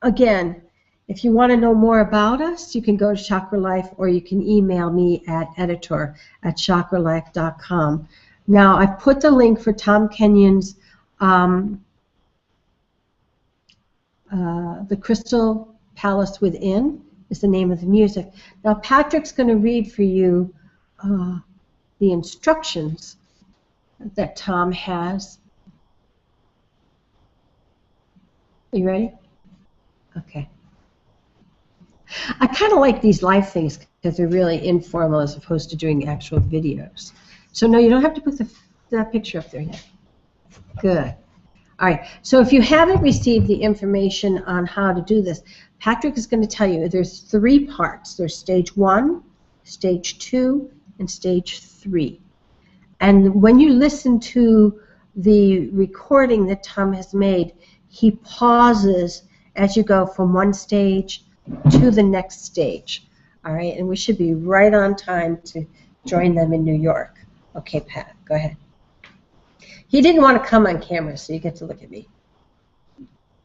again, if you want to know more about us, you can go to Chakra Life, or you can email me at editor@chakralife.com. Now, I've put the link for Tom Kenyon's The Crystal Palace Within is the name of the music. Now, Patrick's going to read for you the instructions that Tom has. Are you ready? Okay. I kind of like these live things because they're really informal as opposed to doing actual videos. So no, you don't have to put that picture up there yet. Good. All right, so if you haven't received the information on how to do this, Patrick is going to tell you there's 3 parts. There's stage 1, stage 2, and stage 3. And when you listen to the recording that Tom has made, he pauses as you go from one stage to the next stage. All right, and we should be right on time to join them in New York. Okay, Pat, go ahead. He didn't want to come on camera, so you get to look at me.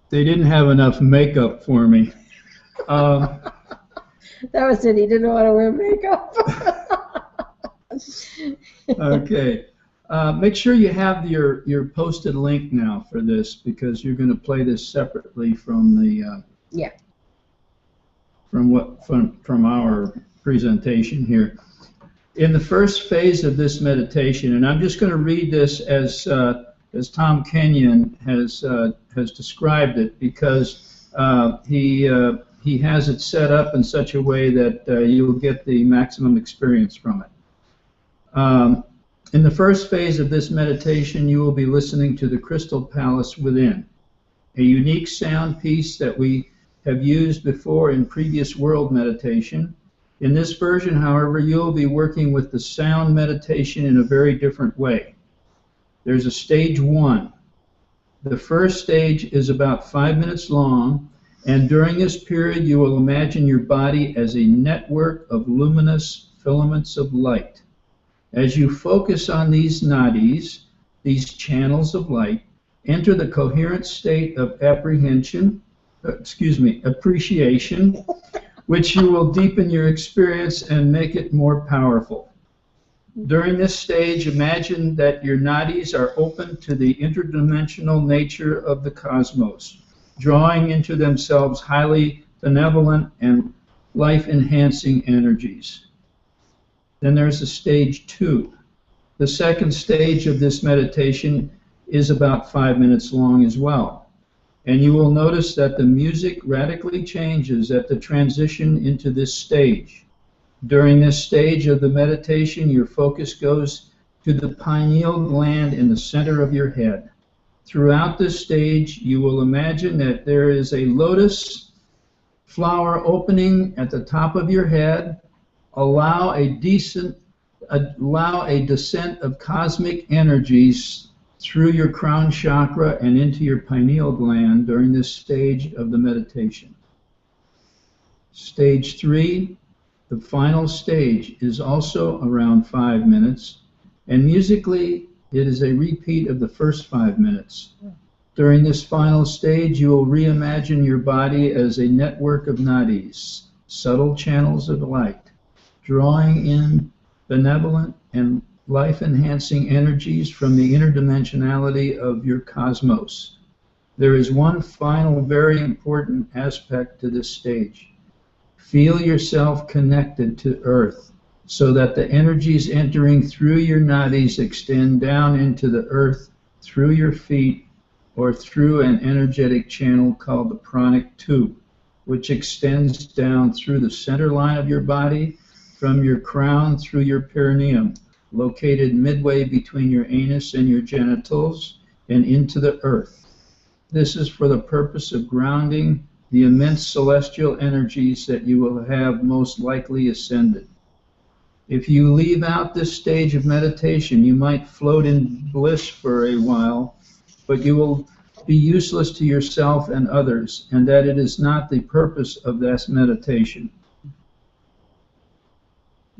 They didn't have enough makeup for me. That was it. He didn't want to wear makeup. Okay. Make sure you have your posted link now for this, because you're going to play this separately from the from our presentation here. In the first phase of this meditation, and I'm just going to read this as Tom Kenyon has described it, because he has it set up in such a way that you'll get the maximum experience from it. In the first phase of this meditation, you will be listening to the Crystal Palace Within, a unique sound piece that we have used before in previous world meditation. In this version, however, you'll be working with the sound meditation in a very different way. There's a stage 1. The first stage is about 5 minutes long, and during this period you will imagine your body as a network of luminous filaments of light. As you focus on these nadis, these channels of light, enter the coherent state of apprehension, appreciation, which you will deepen your experience and make it more powerful. During this stage, imagine that your nadis are open to the interdimensional nature of the cosmos, drawing into themselves highly benevolent and life-enhancing energies. Then there's a stage 2. The second stage of this meditation is about 5 minutes long as well. And you will notice that the music radically changes at the transition into this stage. During this stage of the meditation, your focus goes to the pineal gland in the center of your head. Throughout this stage, you will imagine that there is a lotus flower opening at the top of your head. Allow a descent of cosmic energies through your crown chakra and into your pineal gland during this stage of the meditation. Stage 3, the final stage, is also around 5 minutes, and musically it is a repeat of the first 5 minutes. During this final stage, you will reimagine your body as a network of nadis, subtle channels of light, drawing in benevolent and life-enhancing energies from the interdimensionality of your cosmos. There is one final very important aspect to this stage. Feel yourself connected to Earth so that the energies entering through your nadis extend down into the Earth through your feet or through an energetic channel called the pranic tube, which extends down through the center line of your body from your crown through your perineum, located midway between your anus and your genitals, and into the earth. This is for the purpose of grounding the immense celestial energies that you will have most likely ascended. If you leave out this stage of meditation, you might float in bliss for a while, but you will be useless to yourself and others, and that it is not the purpose of this meditation.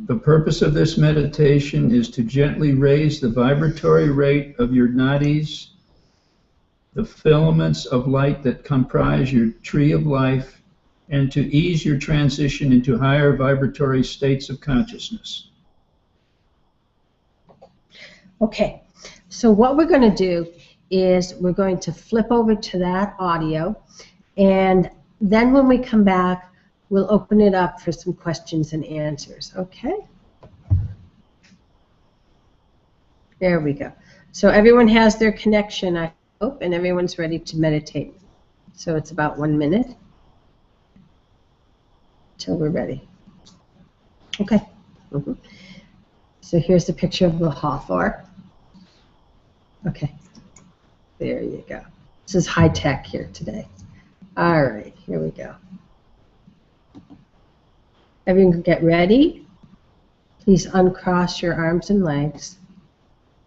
The purpose of this meditation is to gently raise the vibratory rate of your nadis, the filaments of light that comprise your tree of life, and to ease your transition into higher vibratory states of consciousness. Okay, so what we're going to do is we're going to flip over to that audio, and then when we come back, we'll open it up for some questions and answers, okay? There we go. So everyone has their connection, I hope, and everyone's ready to meditate. So it's about 1 minute till we're ready. Okay. So here's the picture of the hawthorn. Okay. There you go. This is high tech here today. All right, here we go. Everyone can get ready. Please uncross your arms and legs.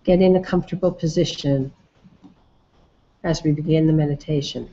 Get in a comfortable position as we begin the meditation.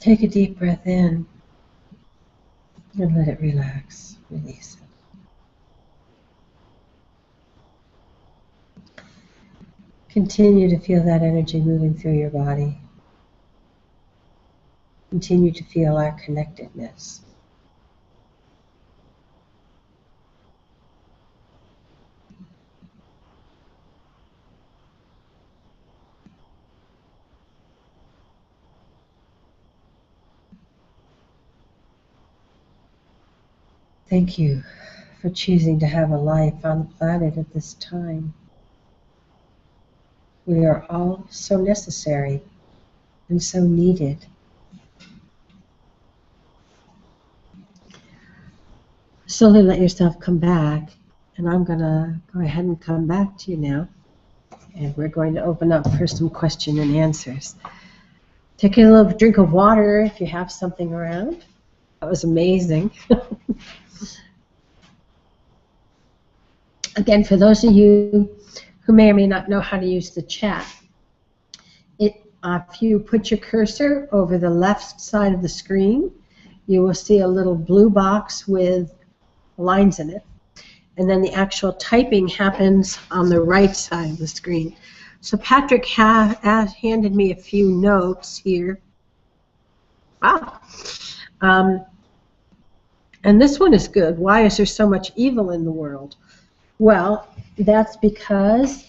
Take a deep breath in and let it relax, release it. Continue to feel that energy moving through your body. Continue to feel our connectedness. Thank you for choosing to have a life on the planet at this time. We are all so necessary and so needed. Slowly let yourself come back, and I'm going to go ahead and come back to you now. And we're going to open up for some question and answers. Take a little drink of water if you have something around. That was amazing. Again, for those of you who may or may not know how to use the chat, if you put your cursor over the left side of the screen, you will see a little blue box with lines in it. And then the actual typing happens on the right side of the screen. So Patrick handed me a few notes here. Wow. And this one is good. Why is there so much evil in the world? Well, that's because,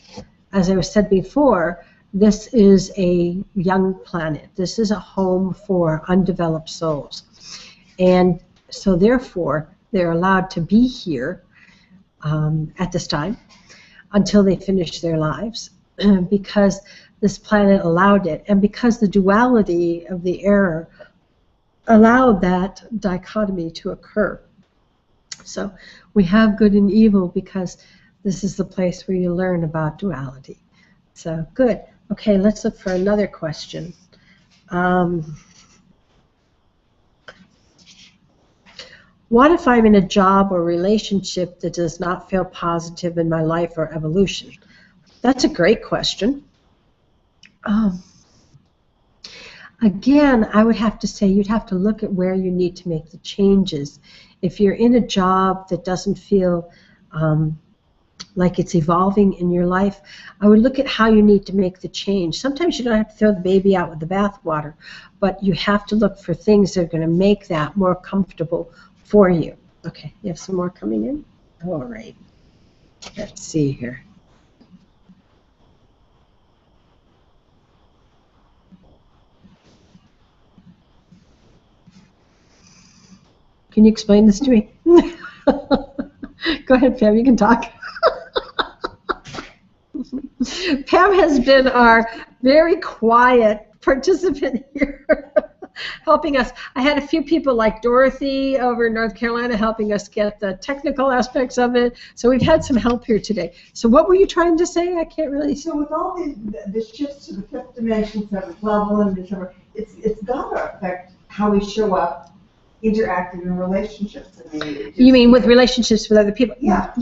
as I said before, this is a young planet. This is a home for undeveloped souls. And so therefore, they're allowed to be here at this time until they finish their lives because this planet allowed it, and because the duality of the error allowed that dichotomy to occur. So we have good and evil because this is the place where you learn about duality. So good. Okay, let's look for another question. What if I'm in a job or relationship that does not feel positive in my life or evolution? That's a great question. Again, I would have to say you'd have to look at where you need to make the changes. If you're in a job that doesn't feel like it's evolving in your life, I would look at how you need to make the change. Sometimes you don't have to throw the baby out with the bathwater, but you have to look for things that are going to make that more comfortable for you. Okay, you have some more coming in? All right. Let's see here. Can you explain this to me? Go ahead, Pam, you can talk. Pam has been our very quiet participant here, helping us. I had a few people like Dorothy over in North Carolina helping us get the technical aspects of it. So we've had some help here today. So what were you trying to say? I can't really. So with all the shifts to the fifth dimension, seventh level, and December, it's got to affect how we show up, interacting in relationships. I mean, You mean with relationships with other people? Yeah.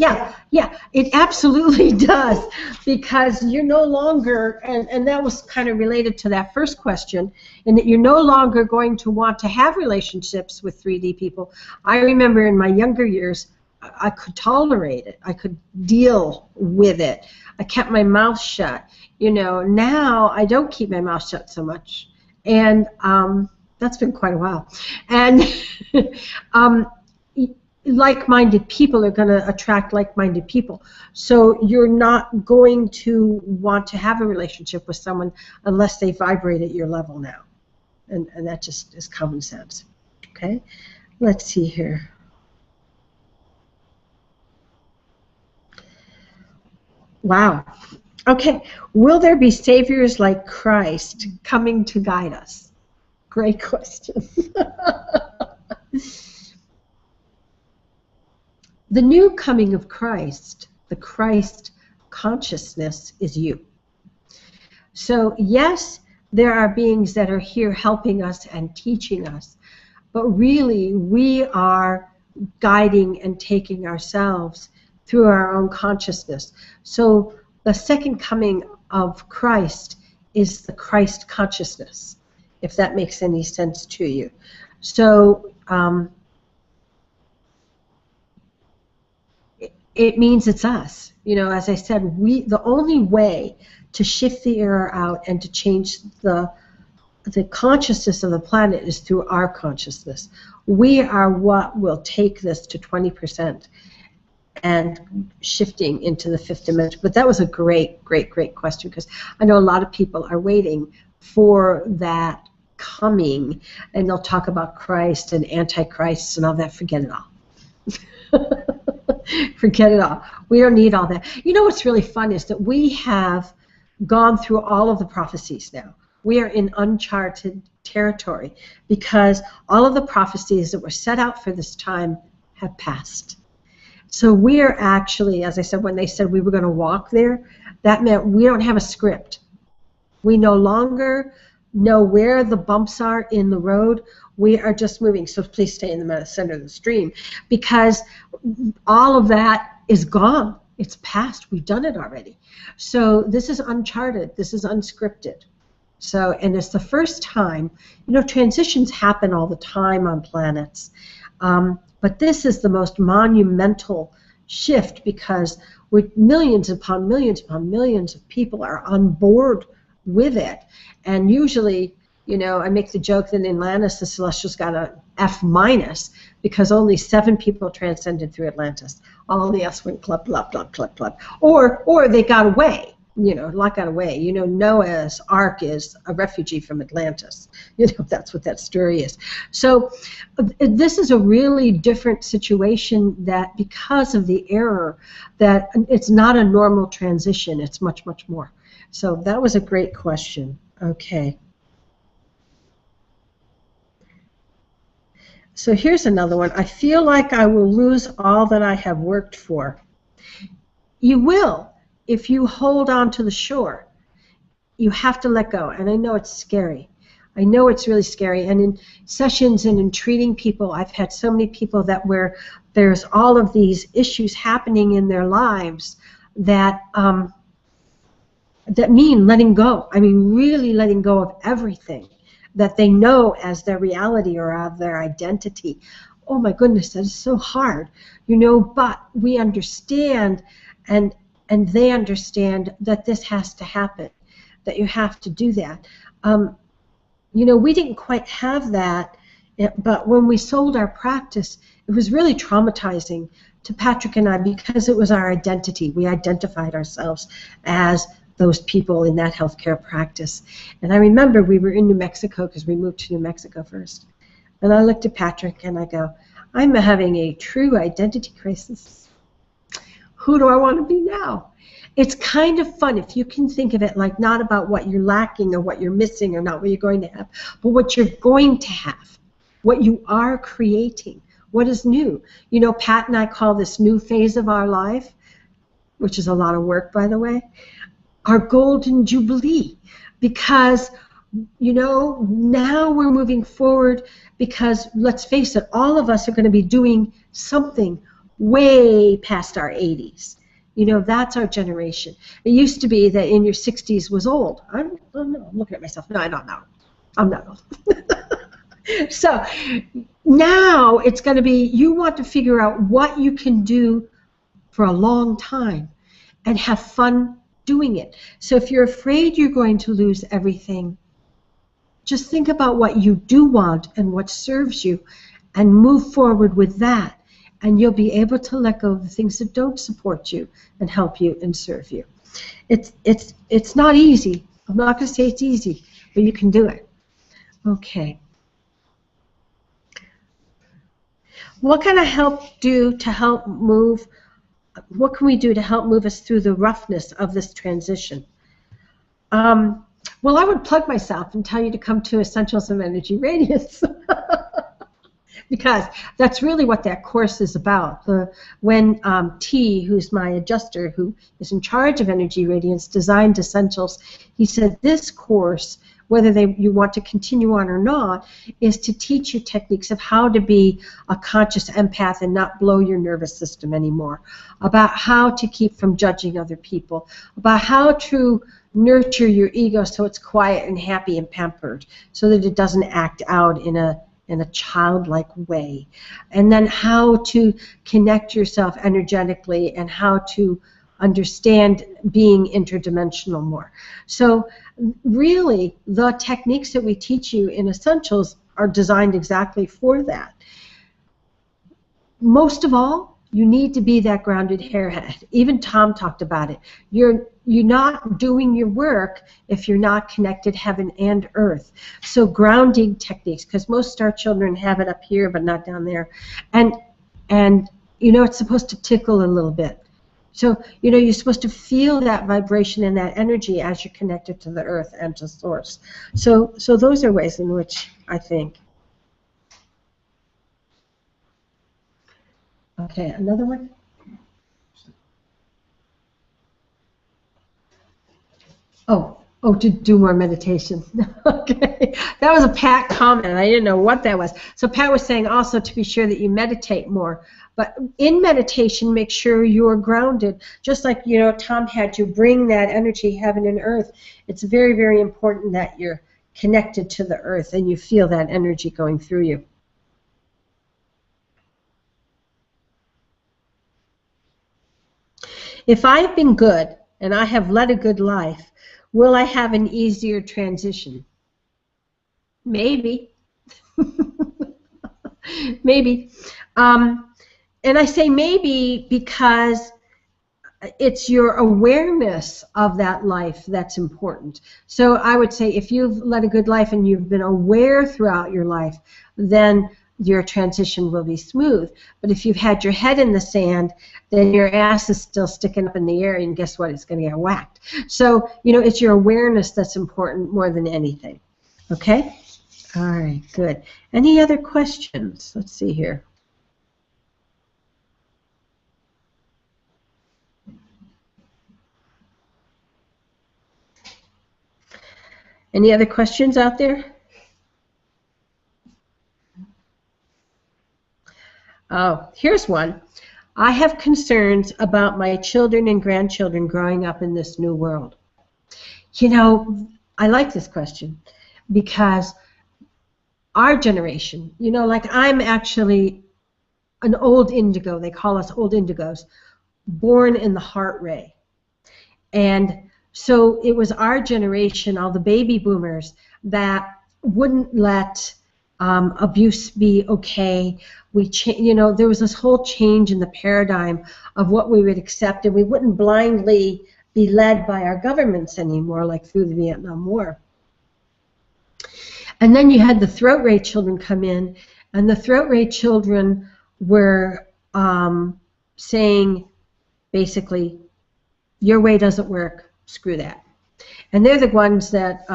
Yeah, it absolutely does, because you're no longer, and that was kind of related to that first question, in that you're no longer going to want to have relationships with 3D people. I remember in my younger years, I could tolerate it. I could deal with it. I kept my mouth shut. You know, now I don't keep my mouth shut so much. And that's been quite a while. And like-minded people are going to attract like-minded people. So you're not going to want to have a relationship with someone unless they vibrate at your level now. And that just is common sense. Okay? Let's see here. Wow. Okay. Will there be saviors like Christ coming to guide us? Great question. The new coming of Christ, the Christ consciousness, is you. So yes, there are beings that are here helping us and teaching us, but really we are guiding and taking ourselves through our own consciousness. So the second coming of Christ is the Christ consciousness, if that makes any sense to you. So it means it's us. You know, as I said, the only way to shift the error out and to change the consciousness of the planet is through our consciousness. We are what will take this to 20% and shifting into the fifth dimension. But that was a great, great, great question, because I know a lot of people are waiting for that coming, and they'll talk about Christ and Antichrist and all that. Forget it all. Forget it all. We don't need all that. You know what's really fun is that we have gone through all of the prophecies now. We are in uncharted territory because all of the prophecies that were set out for this time have passed. So we are actually, as I said, when they said we were going to walk there, that meant we don't have a script. We no longer know where the bumps are in the road. We are just moving. So please stay in the center of the stream, because all of that is gone. It's past. We've done it already. So this is uncharted. This is unscripted. So, and it's the first time, you know, transitions happen all the time on planets. But this is the most monumental shift, because with millions upon millions upon millions of people are on board with it. And usually, you know, I make the joke that in Atlantis the Celestials got a F- because only 7 people transcended through Atlantis. All the else went club, club, club, club, club. Or they got away. You know, Lot got away. You know, Noah's Ark is a refugee from Atlantis. You know, that's what that story is. So this is a really different situation, that because of the error, that it's not a normal transition. It's much, much more. So that was a great question. Okay. So here's another one. I feel like I will lose all that I have worked for. You will. If you hold on to the shore, you have to let go. And I know it's scary. I know it's really scary. And in sessions and in treating people, I've had so many people that where there's all of these issues happening in their lives that that mean letting go. I mean, really letting go of everything that they know as their reality or of their identity. Oh my goodness, that is so hard. You know, but we understand, and they understand that this has to happen, that you have to do that. You know, we didn't quite have that, but when we sold our practice, it was really traumatizing to Patrick and I, because it was our identity. We identified ourselves as those people in that healthcare practice. And I remember we were in New Mexico, because we moved to New Mexico first. And I looked at Patrick and I go, I'm having a true identity crisis. Who do I want to be now? it's kind of fun if you can think of it like not about what you're lacking or what you're missing or not what you're going to have, but what you're going to have, what you are creating, what is new. You know, Pat and I call this new phase of our life, which is a lot of work, by the way, our golden jubilee, because, you know, now we're moving forward because, let's face it, all of us are going to be doing something way past our 80s. You know, that's our generation. It used to be that in your 60s was old. I don't know. I'm looking at myself. No, I don't know. I'm not old. So now it's going to be, you want to figure out what you can do for a long time and have fun doing it. So if you're afraid you're going to lose everything, just think about what you do want and what serves you and move forward with that. And you'll be able to let go of the things that don't support you and help you and serve you. It's not easy. I'm not going to say it's easy, but you can do it. Okay. What can I do to help move? What can we do to help move us through the roughness of this transition? Well, I would plug myself and tell you to come to Essentials of Energy Radiance. Because that's really what that course is about. When T, who's my adjuster, who is in charge of Energy Radiance, designed Essentials, he said this course, whether you want to continue on or not, is to teach you techniques of how to be a conscious empath and not blow your nervous system anymore, about how to keep from judging other people, about how to nurture your ego so it's quiet and happy and pampered, so that it doesn't act out in a childlike way, and then how to connect yourself energetically and how to understand being interdimensional more. So really, the techniques that we teach you in Essentials are designed exactly for that. Most of all, you need to be that grounded hairhead. Even Tom talked about it. You're not doing your work if you're not connected heaven and earth. So grounding techniques, because most star children have it up here but not down there. And you know, it's supposed to tickle a little bit. So, you know, you're supposed to feel that vibration and that energy as you're connected to the earth and to source. So those are ways in which I think. Okay, another one? Oh, to do more meditation. Okay, that was a Pat comment. I didn't know what that was. So Pat was saying also to be sure that you meditate more. But in meditation, make sure you're grounded. Just like, you know, Tom had you bring that energy, heaven and earth. It's very, very important that you're connected to the earth and you feel that energy going through you. If I've been good and I have led a good life, will I have an easier transition? Maybe. Maybe. And I say maybe because it's your awareness of that life that's important. So I would say if you've led a good life and you've been aware throughout your life, then your transition will be smooth. But if you've had your head in the sand, then your ass is still sticking up in the air, and guess what? It's going to get whacked. So, you know, it's your awareness that's important more than anything. Okay? All right, good. Any other questions? Let's see here. Any other questions out there? Oh, here's one. I have concerns about my children and grandchildren growing up in this new world. You know, I like this question because our generation, you know, like I'm actually an old indigo. They call us old indigos, born in the heart ray. And so it was our generation, all the baby boomers, that wouldn't let abuse be okay. You know, there was this whole change in the paradigm of what we would accept, and we wouldn't blindly be led by our governments anymore, like through the Vietnam War. And then you had the throat ray children come in, and the throat ray children were saying, basically, your way doesn't work, screw that. And they're the ones that,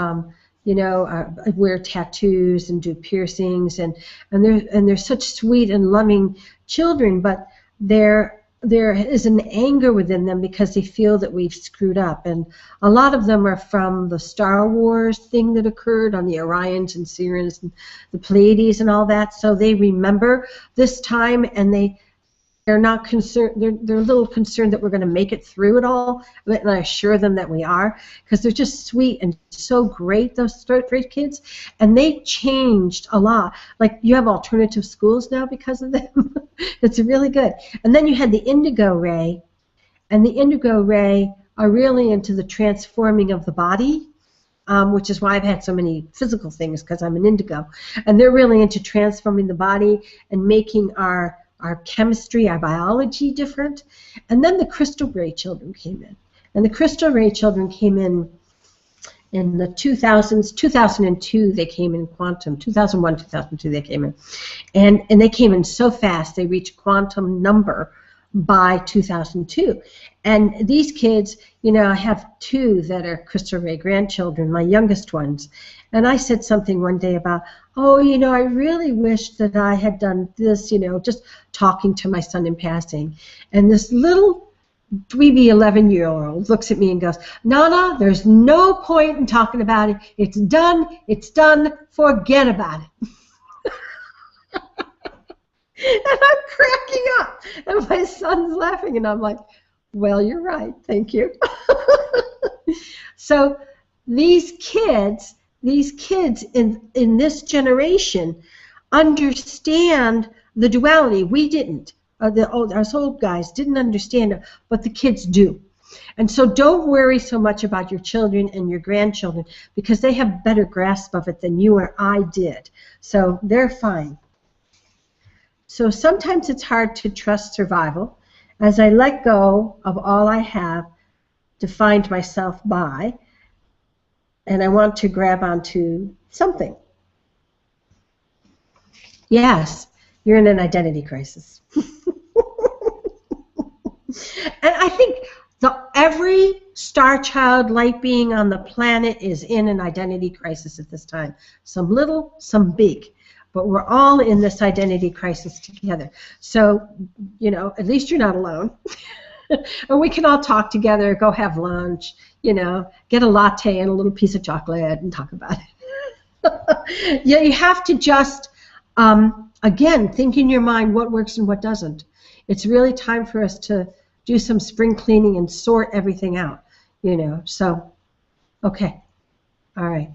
you know, wear tattoos and do piercings, and they're such sweet and loving children, but there is an anger within them because they feel that we've screwed up. And a lot of them are from the Star Wars thing that occurred on the Orions and Sirians and the Pleiades and all that. So they remember this time, and they're not concerned. They're a little concerned that we're going to make it through it all, and I assure them that we are, because they're just sweet and so great, those straight kids, and they changed a lot. Like, you have alternative schools now because of them. It's really good. And then you had the Indigo Ray, and the Indigo Ray are really into the transforming of the body, which is why I've had so many physical things, because I'm an indigo, and they're really into transforming the body and making our chemistry, our biology different. And then the Crystal Ray children came in. And the Crystal Ray children came in the 2000s. 2002 they came in quantum. 2001, 2002 they came in. And they came in so fast, they reached quantum number by 2002. And these kids, you know, I have two that are Crystal Ray grandchildren, my youngest ones. And I said something one day about, oh, you know, I really wish that I had done this, you know, just talking to my son in passing. And this little dweeby 11-year-old looks at me and goes, Nana, there's no point in talking about it. It's done, forget about it. And I'm cracking up, and my son's laughing, and I'm like, well, you're right, thank you. So these kids in this generation understand the duality. We didn't. Us old guys didn't understand it, but the kids do. And so don't worry so much about your children and your grandchildren, because they have better grasp of it than you or I did. So they're fine. So sometimes it's hard to trust survival as I let go of all I have defined myself by, and I want to grab onto something. Yes, you're in an identity crisis. And I think every star child light being on the planet is in an identity crisis at this time. Some little, some big. But we're all in this identity crisis together. So, you know, at least you're not alone. And we can all talk together, go have lunch, you know, get a latte and a little piece of chocolate and talk about it. Yeah, you have to just, again, think in your mind what works and what doesn't. It's really time for us to do some spring cleaning and sort everything out, you know. So, okay. All right.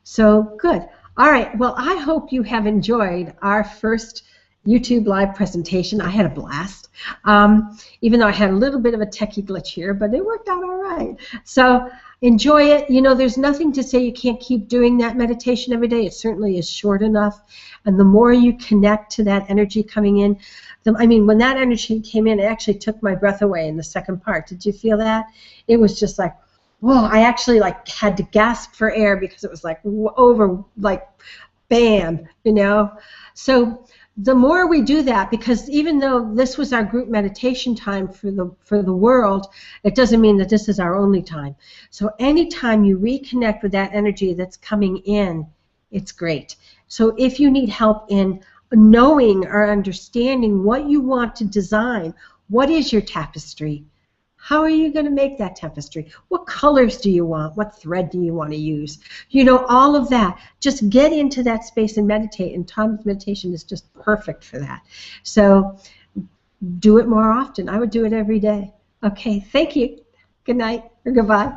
So, good. All right, well, I hope you have enjoyed our first YouTube live presentation. I had a blast, even though I had a little bit of a techie glitch here, but it worked out all right. So enjoy it. You know, there's nothing to say you can't keep doing that meditation every day. It certainly is short enough, and the more you connect to that energy coming in, I mean, when that energy came in, it actually took my breath away in the second part. Did you feel that? It was just like, whoa, I actually like had to gasp for air because it was like over, like bam, you know. So the more we do that, because even though this was our group meditation time for the world, it doesn't mean that this is our only time. So anytime you reconnect with that energy that's coming in, it's great. So if you need help in knowing or understanding what you want to design, what is your tapestry? How are you going to make that tapestry? What colors do you want? What thread do you want to use? You know, all of that. Just get into that space and meditate, and Tom's meditation is just perfect for that. So do it more often. I would do it every day. Okay, thank you. Good night or goodbye.